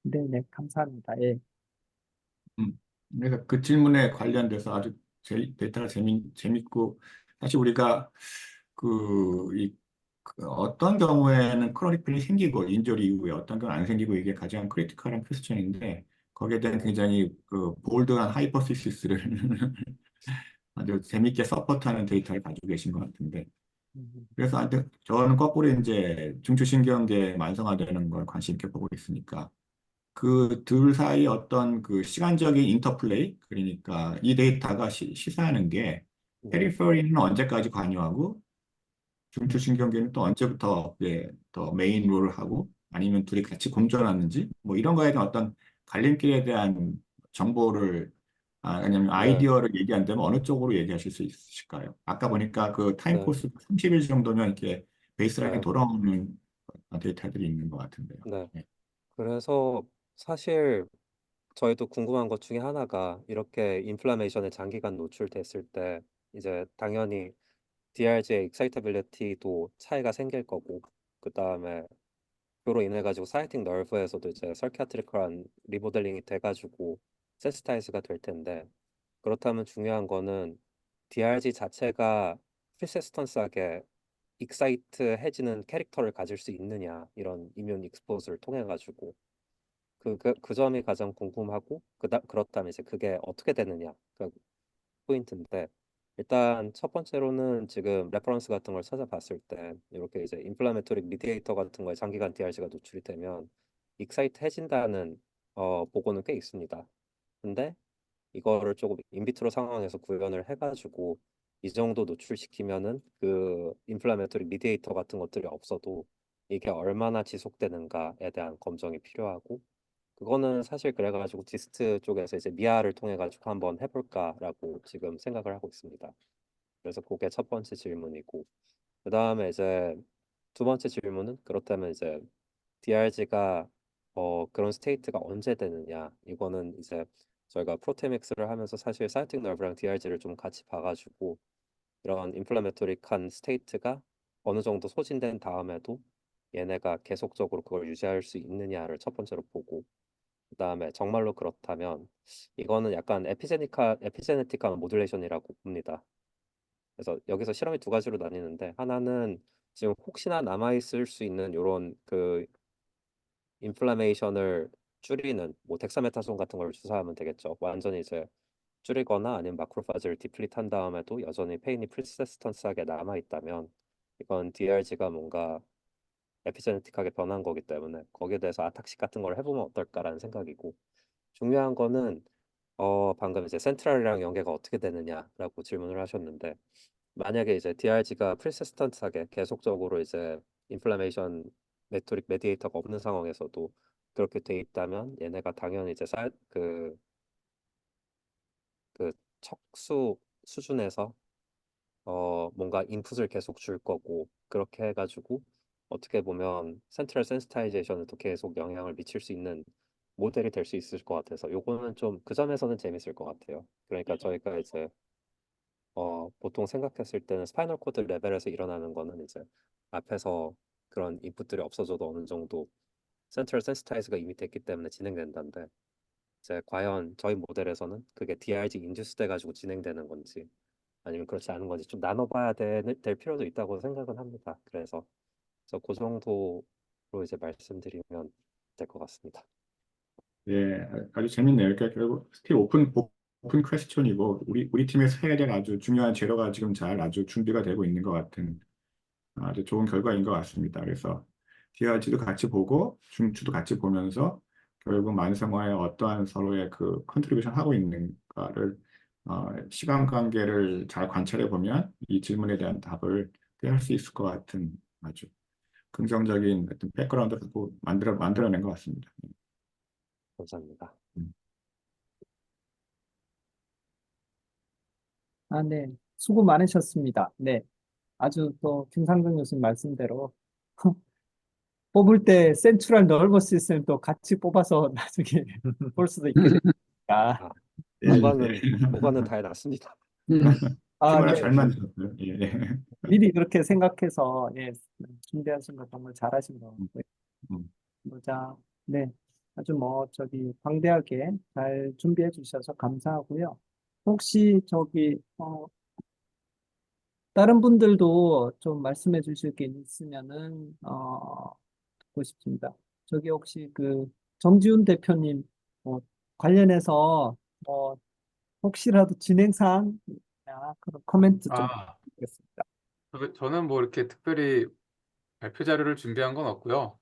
네네, 감사합니다. 예. 그래서 그 질문에 관련돼서 아주 데이터가 재밌고, 사실 우리가 그 어떤 경우에는 크로닉 펜이 생기고, 인저리 이후에 어떤 경우는 안 생기고, 이게 가장 크리티컬한 퀘스천인데, 거기에 대한 굉장히 그 볼드한 하이퍼시시스를 아주 재밌게 서포트하는 데이터를 가지고 계신 것 같은데, 그래서 저는 거꾸로 이제 중추신경계 만성화되는 걸 관심 있게 보고 있으니까, 그 둘 사이 어떤 그 시간적인 인터플레이, 그러니까 이 데이터가 시사하는 게 네, 페리페리는 언제까지 관여하고 중추신경계는 또 언제부터 더 메인 롤을 하고 아니면 둘이 같이 공존하는지 뭐 이런 거에 대한 어떤 갈림길에 대한 정보를 아니면 네, 아이디어를 얘기한다면 어느 쪽으로 얘기하실 수 있으실까요? 아까 보니까 그 타임 네, 코스 30일 정도면 이렇게 베이스라인이 네, 돌아오는 데이터들이 있는 것 같은데요. 네. 네. 그래서 사실 저희도 궁금한 것 중에 하나가 이렇게 인플라메이션에 장기간 노출됐을 때 이제 당연히 DRG의 익사이터빌리티도 차이가 생길 거고 그 다음에 그로 인해 가지고 사이팅 너브에서도 이제 서키아트리컬한 리모델링이 돼가지고 센스타이즈가 될 텐데 그렇다면 중요한 거는 DRG 자체가 프리세스턴스하게 익사이트해지는 캐릭터를 가질 수 있느냐 이런 이뮨 익스포즈를 통해 가지고 그 점이 가장 궁금하고 그렇다면 이제 그게 어떻게 되느냐 그 포인트인데 일단 첫 번째로는 지금 레퍼런스 같은 걸 찾아봤을 때 이렇게 이제 인플라메토릭 미디에이터 같은 거에 장기간 DRG가 노출이 되면 익사이트 해진다는 보고는 꽤 있습니다. 근데 이거를 조금 인비트로 상황에서 구현을 해가지고 이 정도 노출시키면은 그 인플라메토리 미디에이터 같은 것들이 없어도 이게 얼마나 지속되는가에 대한 검증이 필요하고 그거는 사실 그래가지고 디스트 쪽에서 이제 미아를 통해 가지고 한번 해볼까라고 지금 생각을 하고 있습니다. 그래서 그게 첫 번째 질문이고 그 다음에 이제 두 번째 질문은 그렇다면 이제 DRG가 그런 스테이트가 언제 되느냐 이거는 이제 저희가 프로테믹스를 하면서 사실 사이틱 너브랑 DRG를 좀 같이 봐가지고 이런 인플라메토릭한 스테이트가 어느 정도 소진된 다음에도 얘네가 계속적으로 그걸 유지할 수 있느냐를 첫 번째로 보고, 그다음에 정말로 그렇다면 이거는 약간 에피제네틱한 모듈레이션이라고 봅니다. 그래서 여기서 실험이 두 가지로 나뉘는데, 하나는 지금 혹시나 남아있을 수 있는 이런 그 인플라메이션을 줄이는 뭐 덱사메타손 같은 걸 주사하면 되겠죠. 완전히 이제 줄이거나 아니면 마크로파지를 디플리트한 다음에도 여전히 페인이 persistent하게 남아 있다면 이건 DRG가 뭔가 에피제네틱하게 변한 거기 때문에 거기에 대해서 아탁식 같은 걸 해보면 어떨까라는 생각이고, 중요한 거는 방금 이제 센트럴이랑 연계가 어떻게 되느냐라고 질문을 하셨는데, 만약에 이제 DRG가 persistent하게 계속적으로 이제 인플라메이션 메디에이터가 없는 상황에서도 그렇게 돼 있다면 얘네가 당연히 이제 그 척수 수준에서 뭔가 인풋을 계속 줄 거고, 그렇게 해가지고 어떻게 보면 센트럴 센시타이제이션에도 계속 영향을 미칠 수 있는 모델이 될 수 있을 것 같아서 요거는 좀 그 점에서는 재밌을 것 같아요. 그러니까 저희가 이제 보통 생각했을 때는 스파이널 코드 레벨에서 일어나는 거는 이제 앞에서 그런 인풋들이 없어져도 어느 정도 센트럴 센시타이즈가 이미 됐기 때문에 진행된다는데, 이제 과연 저희 모델에서는 그게 DRG 인듀스 돼가지고 진행되는 건지 아니면 그렇지 않은 건지 좀 나눠봐야 될 필요도 있다고 생각은 합니다. 그래서 그 정도로 이제 말씀드리면 될 것 같습니다. 예, 아주 재밌네요. 그러니까 결국 스틸 오픈 퀘스천이고 우리 팀에서 해야 될 아주 중요한 재료가 지금 잘 아주 준비가 되고 있는 것 같은 아주 좋은 결과인 것 같습니다. 그래서 DRG도 같이 보고 중추도 같이 보면서 결국 만성화에 어떠한 서로의 그 컨트리뷰션 하고 있는가를 시간 관계를 잘 관찰해 보면 이 질문에 대한 답을 할 수 있을 것 같은 아주 긍정적인 어떤 백그라운드를 갖고 만들어낸 것 같습니다. 감사합니다. 아, 네. 수고 많으셨습니다. 네. 아주 또 김상정 교수님 말씀대로 뽑을 때 센트럴 너버스 시스템도 같이 뽑아서 나중에 볼 수도 있겠습니다. 아, 예, 보관은 다 해놨습니다. 아, 팀을 네. 잘 만드셨어요. 예. 미리 그렇게 생각해서 예, 준비하신 거 정말 잘하신 것 음, 같고요. 음. 자, 네. 아주 방대하게 잘 준비해 주셔서 감사하고요. 혹시 다른 분들도 좀 말씀해 주실 게 있으면은, 듣고 싶습니다. 혹시 정지훈 대표님, 관련해서, 뭐, 혹시라도 진행사항, 그런 코멘트 좀 아, 부탁드리겠습니다. 저는 뭐 이렇게 특별히 발표 자료를 준비한 건 없고요.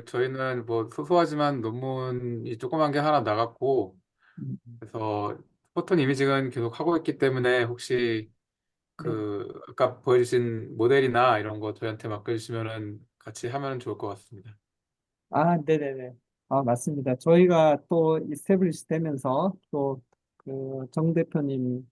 저희는 뭐 소소하지만 논문이 조그만 게 하나 나갔고, 음, 그래서 포톤 이미징은 계속 하고 있기 때문에 혹시 네. 아까 보여주신 모델이나 이런 거 저희한테 맡겨주시면은 같이 하면 좋을 것 같습니다. 아, 네네네. 아, 맞습니다. 저희가 또 이스태블리시 되면서 정 대표님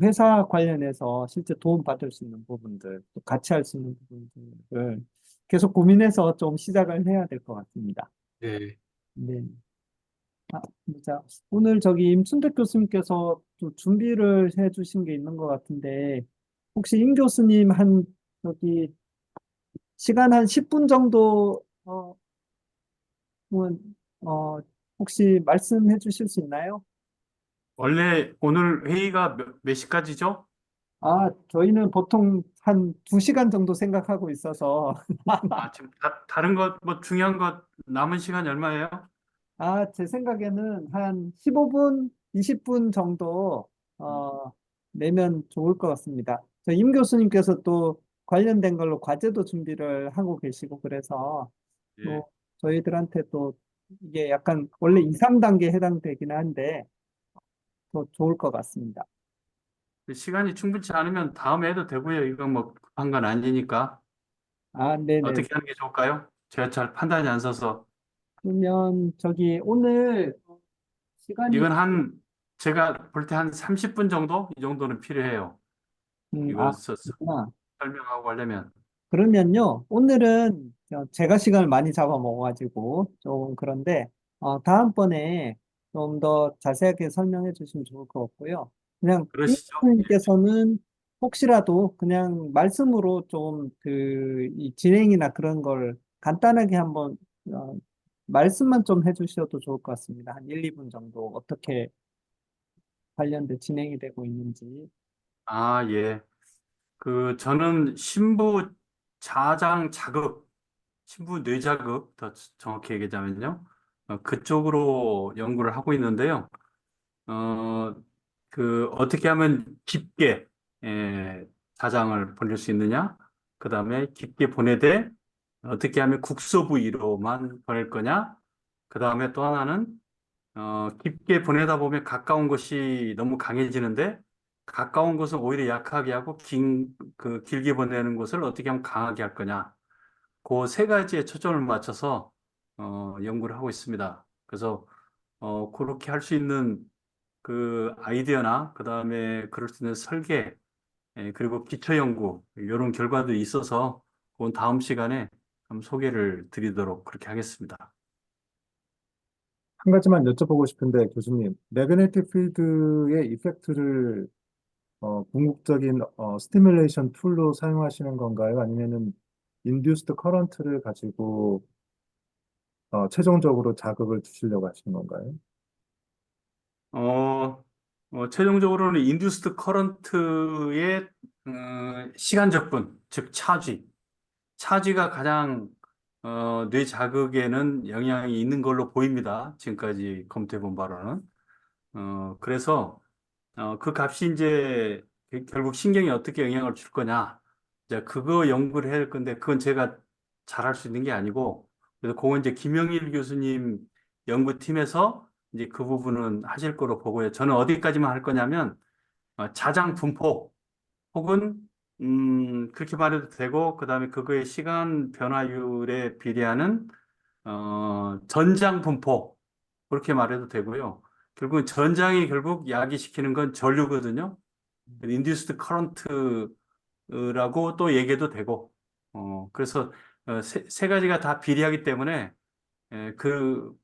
회사 관련해서 실제 도움 받을 수 있는 부분들, 또 같이 할 수 있는 부분들을 계속 고민해서 좀 시작을 해야 될 것 같습니다. 네. 네. 아, 진짜. 오늘 임순택 교수님께서 또 준비를 해 주신 게 있는 것 같은데, 혹시 임 교수님 시간 한 10분 정도, 뭐, 어, 혹시 말씀해 주실 수 있나요? 원래 오늘 회의가 몇 시까지죠? 아, 저희는 보통 한 2시간 정도 생각하고 있어서, 아, 지금 다른 것, 뭐 중요한 것 남은 시간이 얼마예요? 제 생각에는 한 15분, 20분 정도, 내면 좋을 것 같습니다. 임 교수님께서 또 관련된 걸로 과제도 준비를 하고 계시고, 그래서 예. 또 저희들한테 또 이게 약간 원래 2, 3단계에 해당되긴 한데, 더 좋을 것 같습니다. 시간이 충분치 않으면 다음에 해도 되고요. 이건 뭐 급한 건 아니니까. 아, 네네. 어떻게 하는 게 좋을까요? 제가 잘 판단이 안 서서. 그러면 오늘 시간이, 이건 제가 볼 때 한 30분 정도? 이 정도는 필요해요. 이거 그렇구나. 설명하고 하려면. 그러면요, 오늘은 제가 시간을 많이 잡아먹어가지고 좀 그런데, 다음번에 좀 더 자세하게 설명해 주시면 좋을 것 같고요. 그냥 그러시죠? 예. 임님께서는 혹시라도 그냥 말씀으로 좀 이 진행이나 그런 걸 간단하게 한번 어, 말씀만 좀 해주셔도 좋을 것 같습니다. 한 1, 2분 정도 어떻게 관련된 진행이 되고 있는지. 아, 예. 저는 신부 자장 자극, 신부 뇌자극, 더 정확히 얘기하자면요. 그쪽으로 연구를 하고 있는데요. 어, 어떻게 하면 깊게, 자장을 보낼 수 있느냐? 그 다음에 깊게 보내되, 어떻게 하면 국소 부위로만 보낼 거냐? 그 다음에 또 하나는, 깊게 보내다 보면 가까운 것이 너무 강해지는데, 가까운 것은 오히려 약하게 하고, 길게 보내는 것을 어떻게 하면 강하게 할 거냐? 그 세 가지에 초점을 맞춰서, 연구를 하고 있습니다. 그래서, 그렇게 할 수 있는 그 아이디어나 그다음에 그럴 수 있는 설계 그리고 기초 연구 이런 결과도 있어서 그건 다음 시간에 한번 소개를 드리도록 그렇게 하겠습니다. 한 가지만 여쭤보고 싶은데 교수님, 매그네틱 필드의 이펙트를 궁극적인 스티뮬레이션 툴로 사용하시는 건가요? 아니면은 인듀스드 커런트를 가지고 최종적으로 자극을 주시려고 하시는 건가요? 어, 최종적으로는 인듀스드 커런트의 시간 적분, 즉 차지가 가장 뇌 자극에는 영향이 있는 걸로 보입니다. 지금까지 검토해 본 바로는. 그래서 그 값이 이제 결국 신경에 어떻게 영향을 줄 거냐. 이제 그거 연구를 해야 할 건데 그건 제가 잘할 수 있는 게 아니고 그래서 그건 이제 김영일 교수님 연구팀에서 이제 그 부분은 하실 거로 보고요. 저는 어디까지만 할 거냐면 자장 분포 혹은 그렇게 말해도 되고 그다음에 그거의 시간 변화율에 비례하는 전장 분포 그렇게 말해도 되고요. 결국은 전장이 결국 야기시키는 건 전류거든요. 인듀스드 커런트라고 또 얘기해도 되고, 그래서 세 가지가 다 비례하기 때문에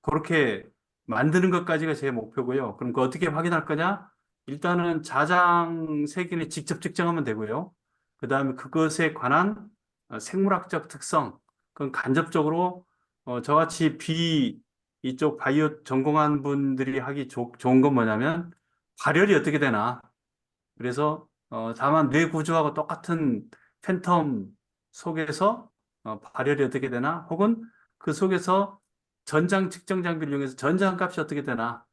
그렇게 만드는 것까지가 제 목표고요. 그럼 그 어떻게 확인할 거냐? 일단은 자장 세기는 직접 측정하면 되고요. 그 다음에 그것에 관한 생물학적 특성, 그건 간접적으로 저같이 이쪽 바이오 전공한 분들이 하기 좋은 건 뭐냐면 발열이 어떻게 되나. 그래서 다만 뇌 구조하고 똑같은 팬텀 속에서 발열이 어떻게 되나 혹은 그 속에서 전장 측정 장비를 이용해서 전장 값이 어떻게 되나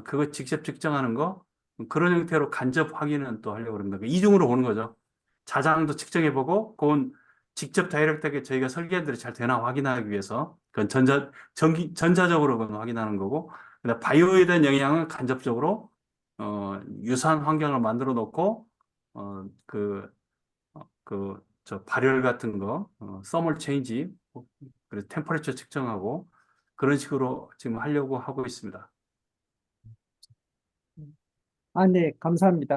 그거 직접 측정하는 거 그런 형태로 간접 확인은 또 하려고 그럽니다. 이중으로 보는 거죠. 자장도 측정해보고 그건 직접 다이렉트하게 저희가 설계한 대로 잘 되나 확인하기 위해서 그건 전자적으로 그건 확인하는 거고 그다음 바이오에 대한 영향은 간접적으로 유사한 환경을 만들어 놓고 저 발열 같은 거 서멀 체인지 그래서 템퍼레처 측정하고 그런 식으로 지금 하려고 하고 있습니다. 아, 네, 감사합니다.